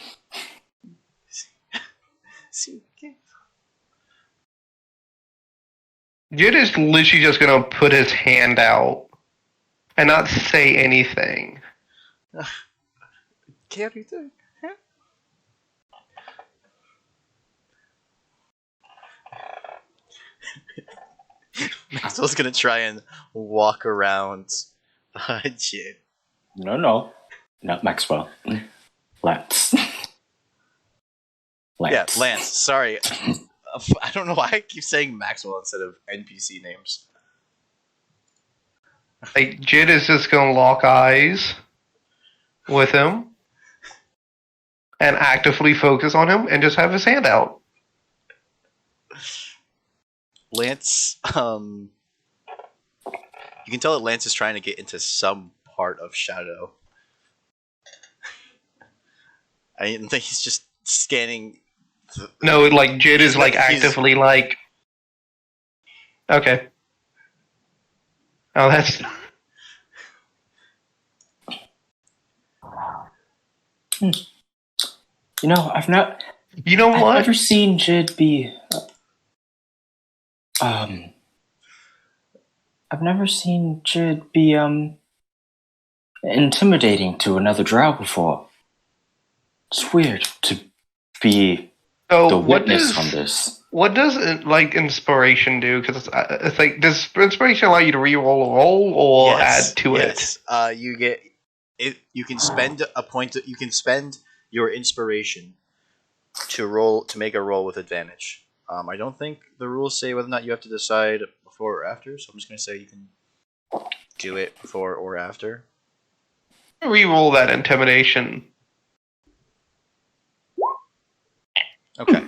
Jid is literally just gonna put his hand out and not say anything. Can't you think? Maxwell's gonna try and walk around Jin. No. Not Maxwell. Lance. Yeah, Lance. Sorry. I don't know why I keep saying Maxwell instead of NPC names. Like, Jid is just gonna lock eyes with him and actively focus on him and just have his hand out. Lance, you can tell that Lance is trying to get into some part of Shadow. I think he's just scanning. No, like, Jid is, like, He's- actively, like... Okay. Oh, that's... You know, I've what? never seen Jid be. I've never seen Jid be intimidating to another drow before. It's weird to be So, the what witness does... on this. What does, like, inspiration do? Because it's like, does inspiration allow you to re-roll a roll or add to it? You get it. You can spend a point. You can spend your inspiration to make a roll with advantage. I don't think the rules say whether or not you have to decide before or after, so I'm just gonna say you can do it before or after. Re-roll that intimidation. Okay.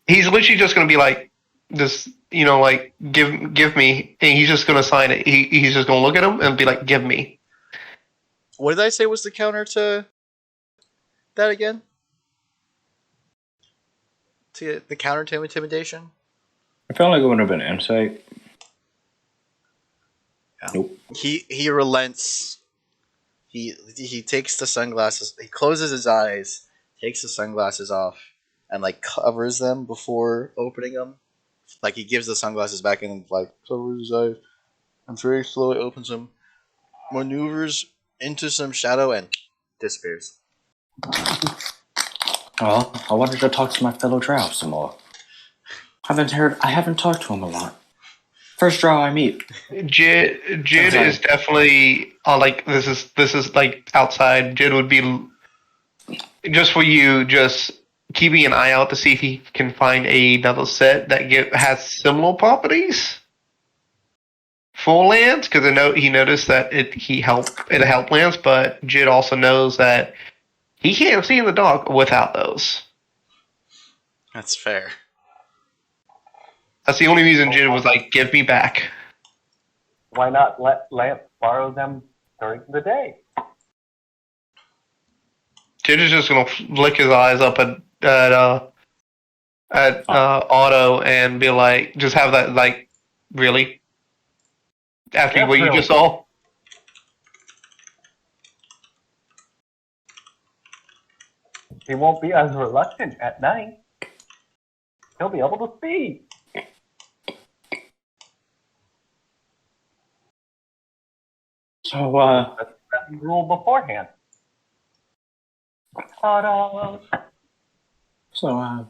He's literally just going to be like, this, like, give me, and he's just going to sign it. He's just going to look at him and be like, give me. What did I say was the counter to that again? To the counter to intimidation? I felt like it would have been insight. Yeah. Nope. He relents. He takes the sunglasses. He closes his eyes, takes the sunglasses off, and like covers them before opening them. Like he gives the sunglasses back and like covers his eyes, and very slowly opens them, maneuvers into some shadow, and disappears. Well, I wanted to talk to my fellow drow some more. I haven't talked to him a lot. First drow I meet. Jid is definitely like, this is like outside. Jid would be just for you, just keeping an eye out to see if he can find another set that has similar properties for Lance, because he noticed that it helped Lance, but Jid also knows that he can't see in the dark without those. That's fair. That's the only reason Jid was like, give me back. Why not let Lance borrow them during the day? Jid is just gonna flick his eyes up at Otto and be like, just have that, like, really? After That's what you really just saw? He won't be as reluctant at night. He'll be able to see. So, That's the rule beforehand. Ta-da! So,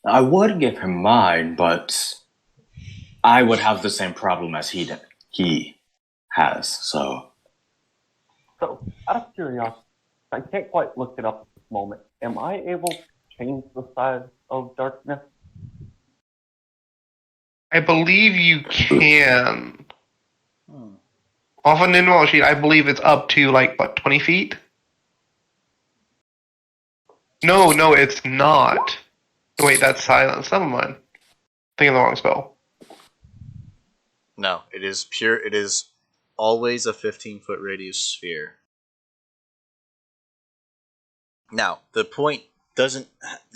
I would give him mine, but I would have the same problem as he has, so... So, out of curiosity, I can't quite look it up at this moment. Am I able to change the size of darkness? I believe you can. Off an involved sheet, I believe it's up to, like, what, 20 feet? No, it's not. Wait, that's silence. Never mind. Thinking the wrong spell. No, it is pure. It is always a 15-foot radius sphere. Now, the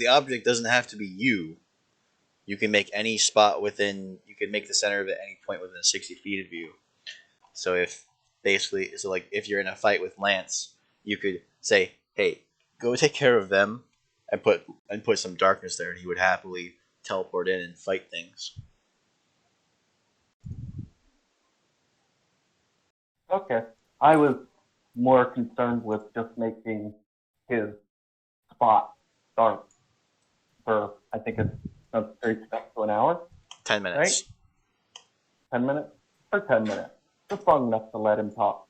object doesn't have to be you. You can make any spot within. You can make the center of it any point within 60 feet of you. So if you're in a fight with Lance, you could say, "Hey, go take care of them," and put some darkness there, and he would happily teleport in and fight things. Okay. I was more concerned with just making his spot start for, I think it's 3 steps to an hour, 10 right? minutes. 10 minutes? Or 10 minutes. Just long enough to let him talk.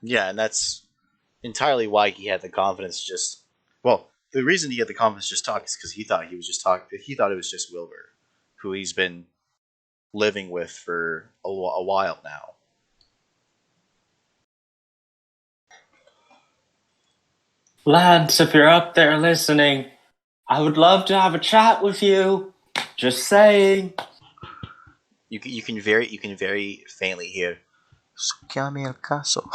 Yeah, and that's entirely why he had the confidence to just. Well, the reason he had the confidence to just talk is because he thought he was just talking. He thought it was just Wilbur, who he's been living with for a while now. Lance, if you're up there listening, I would love to have a chat with you. Just saying. You can very faintly hear. Llame el caso.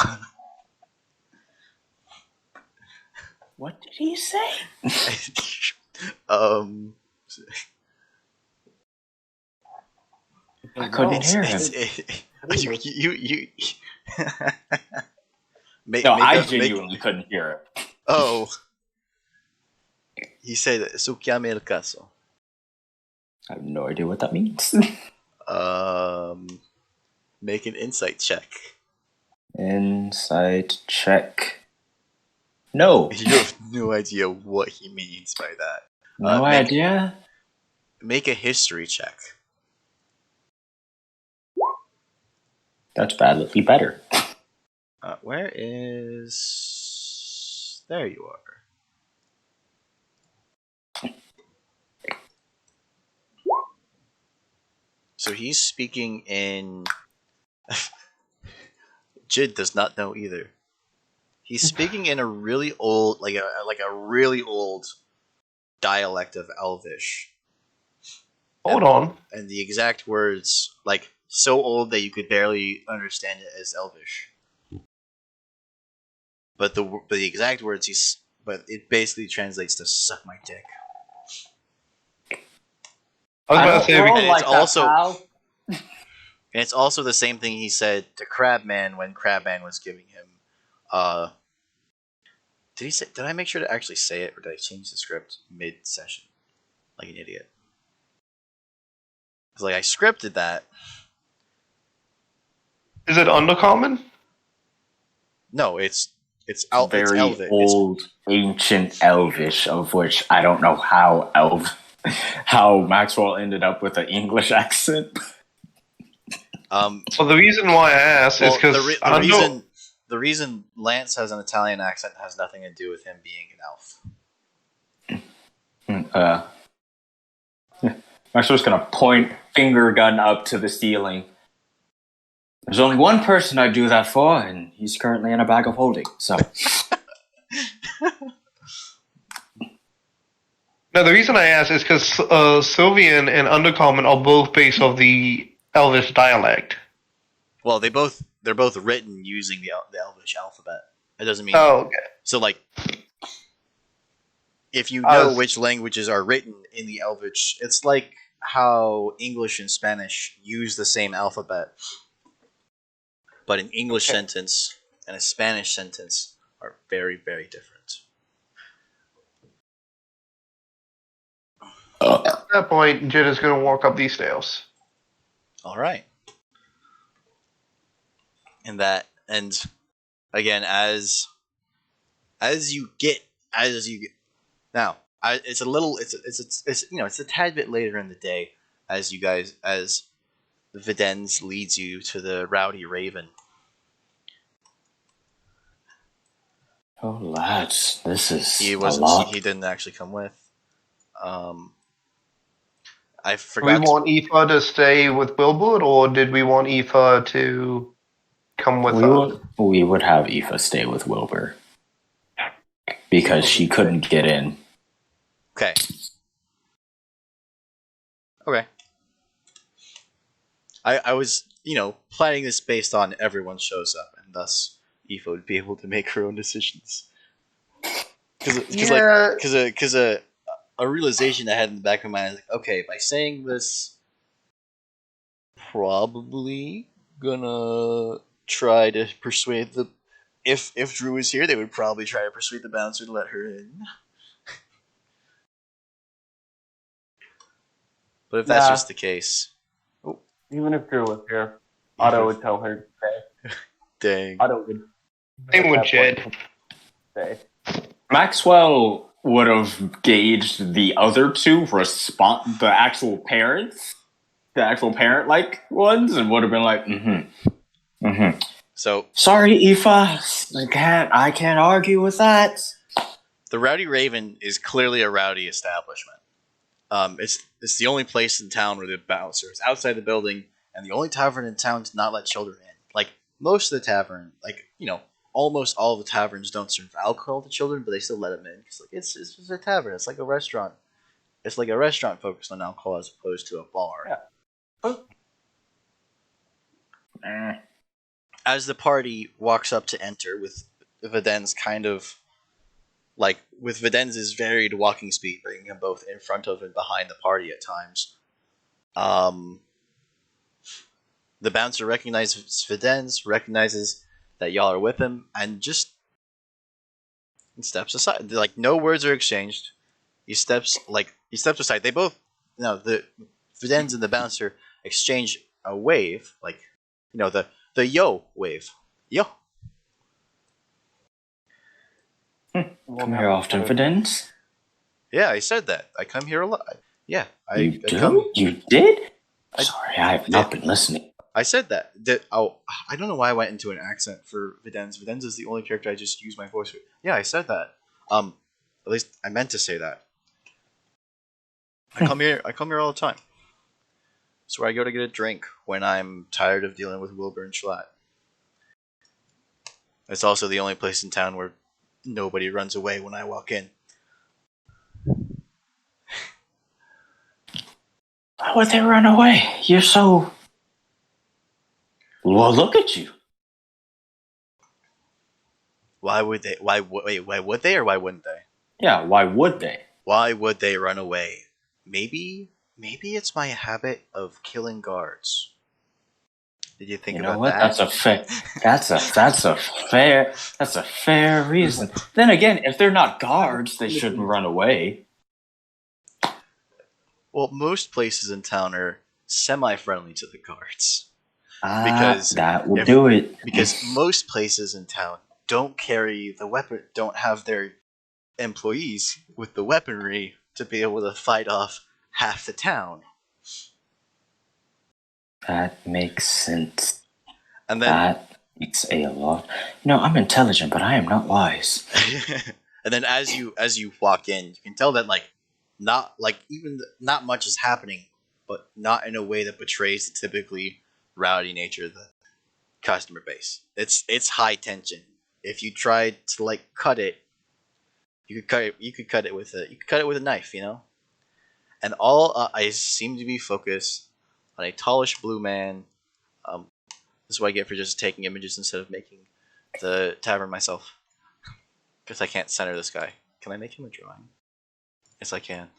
What did he say? um, I couldn't hear him. You No, I make genuinely couldn't hear it. oh. He said llame el caso. I have no idea what that means. Make an insight check. Insight check. No. You have no idea what he means by that. No idea? Make a history check. That's badly better. Where is... There you are. So he's speaking in... Jid does not know either. He's speaking in a really old, like a really old dialect of Elvish. Hold on. And the exact words, like, so old that you could barely understand it as Elvish. But the exact words but it basically translates to "suck my dick." I was about to say, And it's also and it's also the same thing he said to Crabman when Crabman was giving him. Did he say? Did I make sure to actually say it, or did I change the script mid-session, like an idiot? It's like I scripted that. is it undercommon? No, it's very Elvish. old, ancient Elvish, of which I don't know how Maxwell ended up with an English accent. Well, the reason why I asked is because the reason Lance has an Italian accent has nothing to do with him being an elf. Maxwell's gonna point finger gun up to the ceiling. There's only one person I'd do that for, and he's currently in a bag of holding, so... No, the reason I asked is because Sylvian and Undercommon are both based off the Elvish dialect. Well, they're both written using the Elvish alphabet. It doesn't mean okay. So, like, if you know which languages are written in the Elvish, it's like how English and Spanish use the same alphabet, but an English sentence and a Spanish sentence are very, very different. At that point, Jid is going to walk up these stairs. All right. And again, as you get now, it's a tad bit later in the day as Videns leads you to the Rowdy Raven. Oh, lads, this is a lot. He didn't actually come with. I Do forgot. we want Aoife to stay with Wilbur, or did we want Aoife to come with us? We would have Aoife stay with Wilbur. Because she couldn't get in. Okay. I was, planning this based on everyone shows up, and thus Aoife would be able to make her own decisions. Because a realization I had in the back of my mind is like, okay, by saying this, probably gonna try to persuade if Drew was here, they would probably try to persuade the bouncer to let her in. But if that's just the case, even if Drew was here, Otto would tell her to stay. Dang. Otto would Same with at that Jed. point stay. Maxwell would have gauged the other two the actual parents, the actual parent-like ones, and would have been like, So sorry, Aoife, I can't argue with that. the Rowdy Raven is clearly a rowdy establishment. It's the only place in town where the bouncer is outside the building, and the only tavern in town to not let children in. Like most of the tavern, almost all of the taverns don't serve alcohol to children, but they still let them in because it's just a tavern. It's like a restaurant. It's like a restaurant focused on alcohol as opposed to a bar. Yeah. As the party walks up to enter, with Viden's with Videnz's varied walking speed, bringing him both in front of and behind the party at times. The bouncer recognizes Videns, recognizes that y'all are with him, and just steps aside. Like no words are exchanged. He steps aside. They both, the Videns and the bouncer exchange a wave, the yo wave. Yo. Come here often, Videns? Yeah, I said that. I come here a lot. Yeah, You did? Sorry, I have not been listening. I said that. I don't know why I went into an accent for Videns. Videns is the only character I just use my voice for. Yeah, I said that. At least I meant to say that. I come here all the time. It's where I go to get a drink when I'm tired of dealing with Wilbur and Schlatt. It's also the only place in town where nobody runs away when I walk in. Why would they run away? You're so... Well, look at you. Why would they? Why would they or why wouldn't they? Yeah, why would they? Why would they run away? Maybe it's my habit of killing guards. Did you think about that? That's a fair reason. Then again, if they're not guards, they shouldn't run away. Well, most places in town are semi-friendly to the guards. Because that will do it. Because most places in town don't carry the weapon, don't have their employees with the weaponry to be able to fight off half the town. That makes sense. And then that makes a lot. I'm intelligent, but I am not wise. And then as you walk in, you can tell that not much is happening, but not in a way that betrays the typically rowdy nature of the customer base. It's high tension. If you tried to cut it, you could cut it with a knife, And all I seem to be focused on a tallish blue man. This is what I get for just taking images instead of making the tavern myself. Because I can't center this guy. Can I make him a drawing? Yes, I can.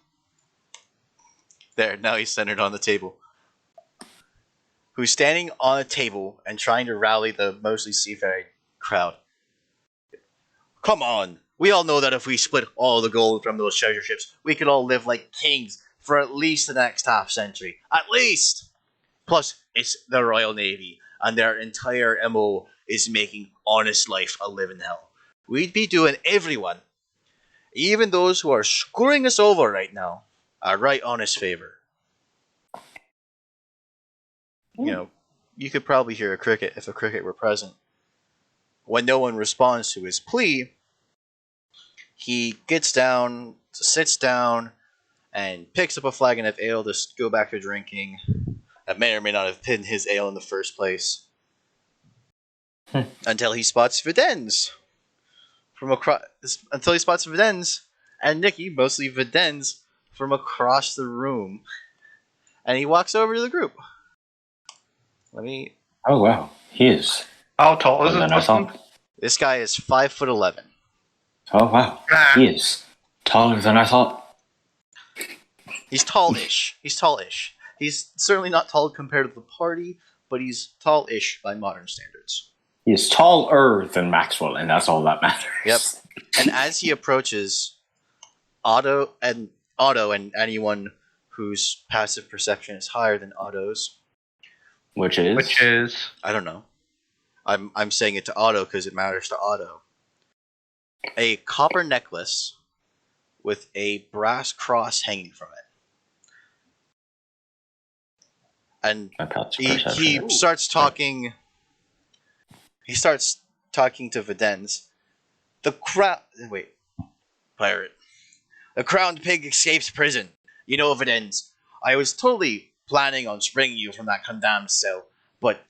There, now he's centered on the table. Who's standing on a table and trying to rally the mostly seafaring crowd. Come on! We all know that if we split all the gold from those treasure ships, we could all live like kings for at least the next half century. At least! Plus, it's the Royal Navy, and their entire MO is making honest life a living hell. We'd be doing everyone, even those who are screwing us over right now, a right honest favor. You could probably hear a cricket if a cricket were present. When no one responds to his plea, he gets down, sits down, and picks up a flagon of ale to go back to drinking. That may or may not have been his ale in the first place. Until he spots Videns. Until he spots Videns and Nikki, mostly Videns, from across the room. And he walks over to the group. Oh, wow. He is. How tall is this person? This guy is 5'11". Oh, wow. He is taller than I thought. He's tallish. He's certainly not tall compared to the party, but he's tall-ish by modern standards. He is taller than Maxwell, and that's all that matters. Yep. And as he approaches, Otto and anyone whose passive perception is higher than Otto's Which is? Which is I don't know. I'm saying it to Otto because it matters to Otto. A copper necklace with a brass cross hanging from it. And My pet's he perception. starts talking. He starts talking to Videns. Wait, pirate. The crowned pig escapes prison. You know, Videns. I was totally planning on springing you from that condemned cell, but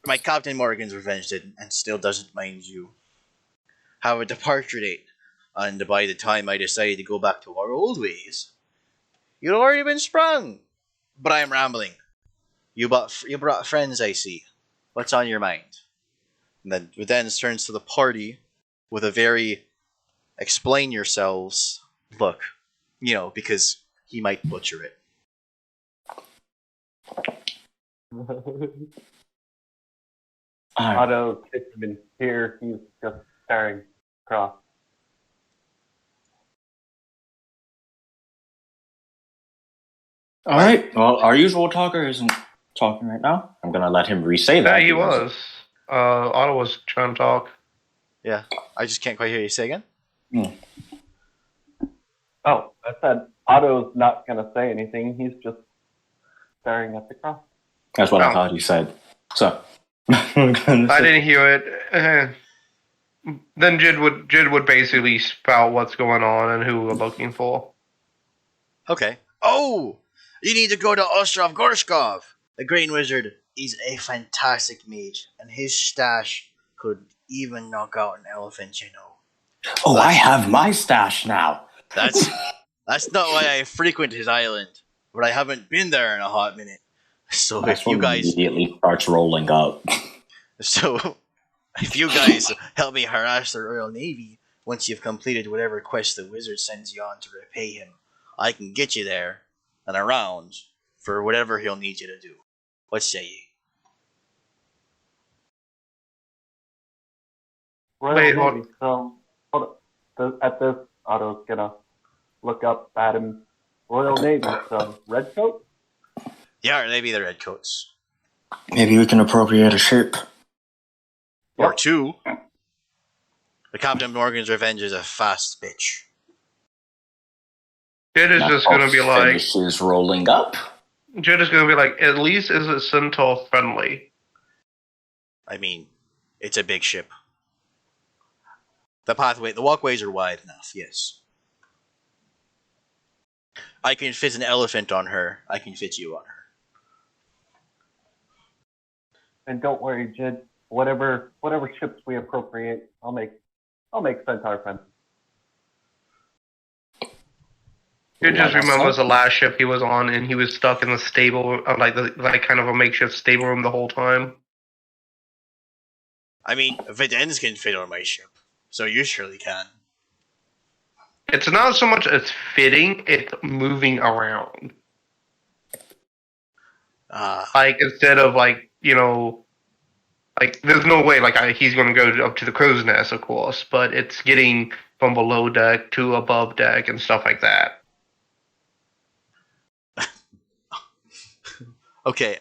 my Captain Morgan's revenge didn't, and still doesn't mind you. Have a departure date, and by the time I decided to go back to our old ways, you'd already been sprung. But I'm rambling. You brought friends, I see. What's on your mind? And then Videns turns to the party with a very explain yourselves look, because he might butcher it. Otto kicks him in here. He's just staring across. All right. Well, our usual talker isn't talking right now. I'm gonna let him re-say that. yeah, he was. Otto was trying to talk. Yeah, I just can't quite hear you say again. Oh, I said Otto's not going to say anything. He's just staring at the cross. That's what I thought he said. So I didn't hear it. Then Jid would basically spout what's going on and who we're looking for. Okay. Oh! You need to go to Ostrov Gorshkov! The Green Wizard is a fantastic mage, and his stash could even knock out an elephant, you know. Oh, I have my stash now. That's not why I frequent his island, but I haven't been there in a hot minute. So That's if you when guys immediately starts rolling up. help me harass the Royal Navy once you've completed whatever quest the wizard sends you on to repay him, I can get you there and around for whatever he'll need you to do. What say ye? Royal Navy. So, hold on. At this, Otto's going to look up at him. Royal Navy, so red coat? Yeah, they be the redcoats. Maybe we can appropriate a ship. Or two. The Captain Morgan's Revenge is a fast bitch. Jid is just gonna be like, finishes rolling up. Jid is gonna be like, at least is it Centaur friendly? I mean, it's a big ship. The walkways are wide enough, yes. I can fit an elephant on her. I can fit you on her. And don't worry, Jid. Whatever ships we appropriate, I'll make Centaur friends. Jid just remembers the last ship he was on, and he was stuck in the stable, like kind of a makeshift stable room the whole time. I mean, Videns can fit on my ship, so you surely can. It's not so much it's fitting; it's moving around. Like instead of there's no way he's going to go up to the crow's nest, of course, but it's getting from below deck to above deck and stuff like that. Okay,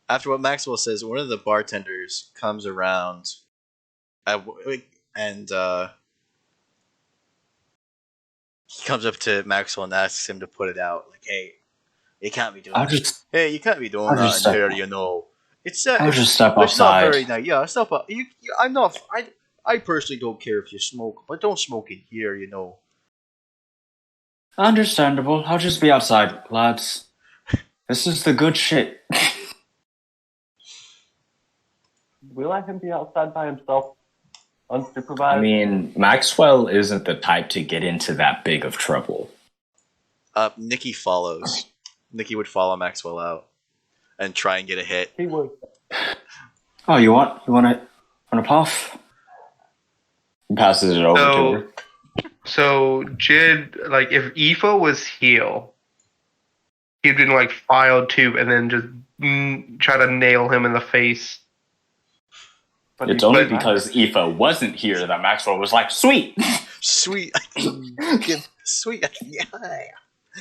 after what Maxwell says, one of the bartenders comes around, and he comes up to Maxwell and asks him to put it out. Like, hey, you can't be doing that. Hey, you can't be doing that in here, you know. I'll just step it's outside. not very nice. Yeah, step up. I'm not. I personally don't care if you smoke, but don't smoke in here, you know. Understandable. I'll just be outside, lads. This is the good shit. We let him be outside by himself, unsupervised. I mean, Maxwell isn't the type to get into that big of trouble. Nikki follows. Nikki would follow Maxwell out and try and get a hit. He would. Oh, you want a puff? He passes it over to her. So Jid, if Aoife was here, he'd been filed tube and then just try to nail him in the face. But it's only because Aoife wasn't here that Maxwell was like, sweet! Sweet. Sweet. Yeah.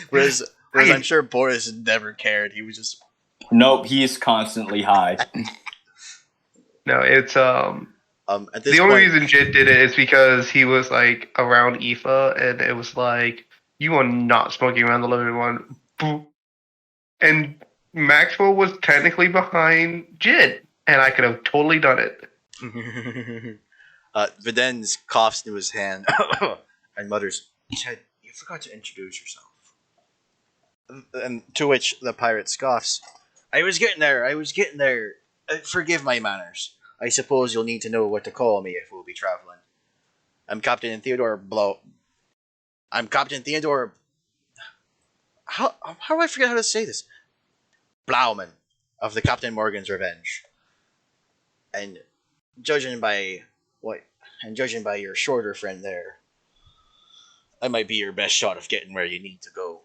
Whereas I'm sure Boris never cared. He was just Nope, he's constantly high. No, it's At this the only point, reason Jid did it is because he was like around Aoife, and it was like, you are not smoking around the living room. Boop. And Maxwell was technically behind Jid, and I could have totally done it. Videns coughs into his hand and mutters, "Ted, you forgot to introduce yourself." And to which the pirate scoffs, "I was getting there. I was getting there. Forgive my manners. I suppose you'll need to know what to call me if we'll be traveling. I'm Captain Theodore Blow. I'm Captain Theodore. How do I forget how to say this? Blauman of the Captain Morgan's Revenge. And judging by what, and judging by your shorter friend there, I might be your best shot of getting where you need to go.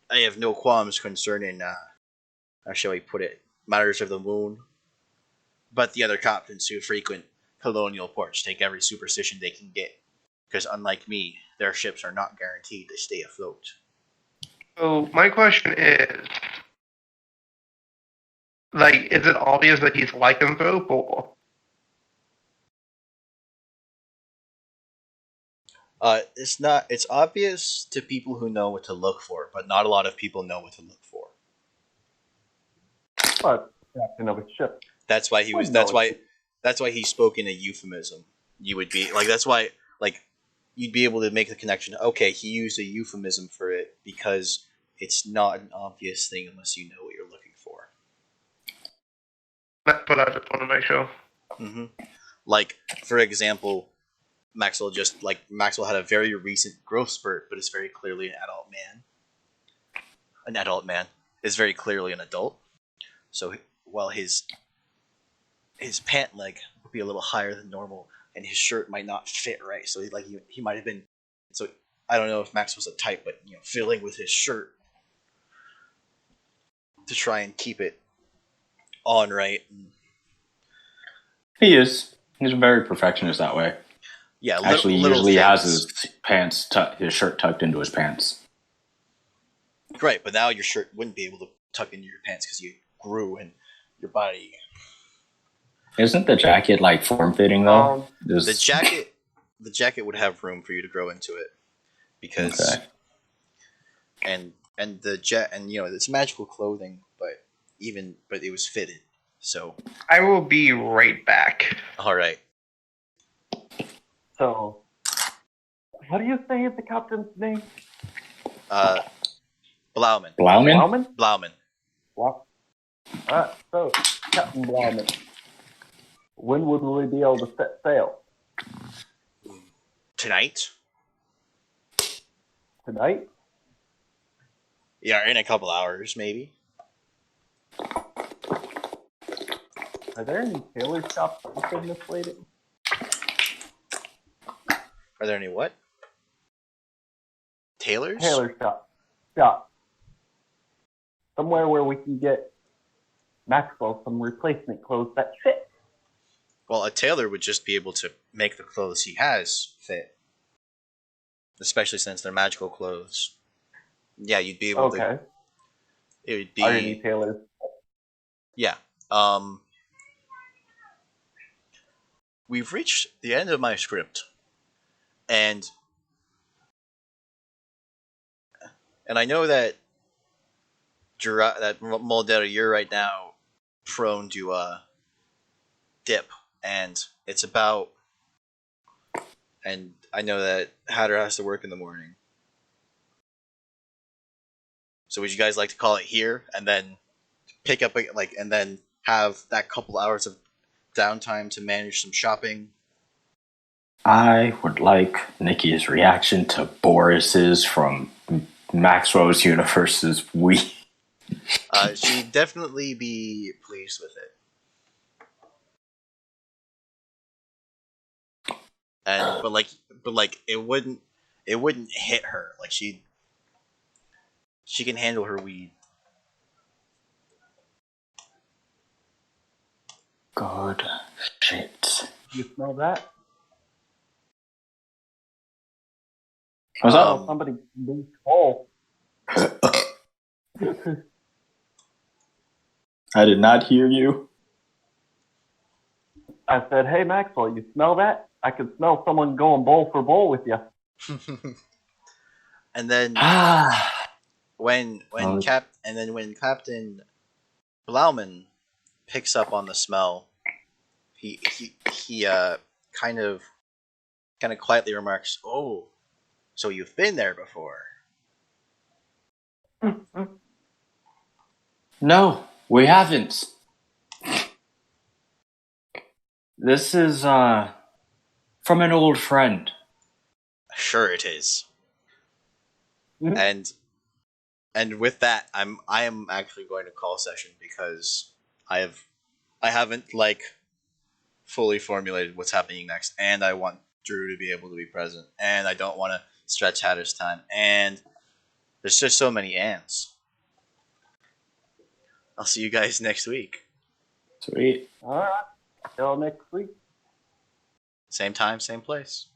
I have no qualms concerning, how shall we put it, matters of the moon. But the other captains who frequent colonial ports take every superstition they can get, because unlike me, their ships are not guaranteed to stay afloat." So my question is, like, is it obvious that he's lycanthrope, or It's not. It's obvious to people who know what to look for, but not a lot of people know what to look for. But captain of a ship. That's why he was. That's why. That's why he spoke in a euphemism. You would be like. That's why. Like, you'd be able to make the connection. Okay, he used a euphemism for it because it's not an obvious thing unless you know what you're looking for. but I just want to make sure. Mm-hmm. Like, for example, Maxwell had a very recent growth spurt, but is very clearly an adult man. An adult man is very clearly an adult. So while his pant leg would be a little higher than normal, and his shirt might not fit right, so he might have been. So I don't know if Max was a type, but filling with his shirt to try and keep it on right. He is. He's very perfectionist that way. Yeah, Actually, he little usually has things. his shirt tucked into his pants. Right, but now your shirt wouldn't be able to tuck into your pants because you grew and your body. Isn't the jacket like form fitting though? The jacket would have room for you to grow into it because, Okay. and the jet and it's magical clothing, but it was fitted. So I will be right back. all right, So, how do you say the captain's name? Blauman. Blauman? Blauman. What? Alright, so, Captain Blauman, when would we be able to set sail? Tonight? Tonight? Yeah, in a couple hours, maybe. Are there any tailor shops open this late? Are there any what? Tailors? Tailor shop. Shop. Somewhere where we can get Maxwell some replacement clothes that fit. Well, a tailor would just be able to make the clothes he has fit. Especially since they're magical clothes. Yeah, you'd be able to. It would be. Are any tailors? Yeah. We've reached the end of my script. And I know that Mulder, you're right now prone to dip, and it's about. And I know that Hatter has to work in the morning. So would you guys like to call it here, and then pick up and then have that couple hours of downtime to manage some shopping? I would like Nikki's reaction to Boris's from Maxwell's Universe's We. She'd definitely be pleased with it. And but it wouldn't hit her. Like she can handle her weed. Good shit. You smell that? What's up? Somebody moved hole. I did not hear you. I said, "Hey Maxwell, you smell that? I could smell someone going bowl for bowl with you." And then Ah. when Oh. when Captain Blauman picks up on the smell, he kind of quietly remarks, "Oh, so you've been there before." No, we haven't. This is from an old friend. Sure, it is. And with that, I am actually going to call session because I haven't like fully formulated what's happening next, and I want Drew to be able to be present, and I don't want to stretch Hatter's time, and there's just so many ands. I'll see you guys next week. Sweet. All right. Till next week. Same time, same place.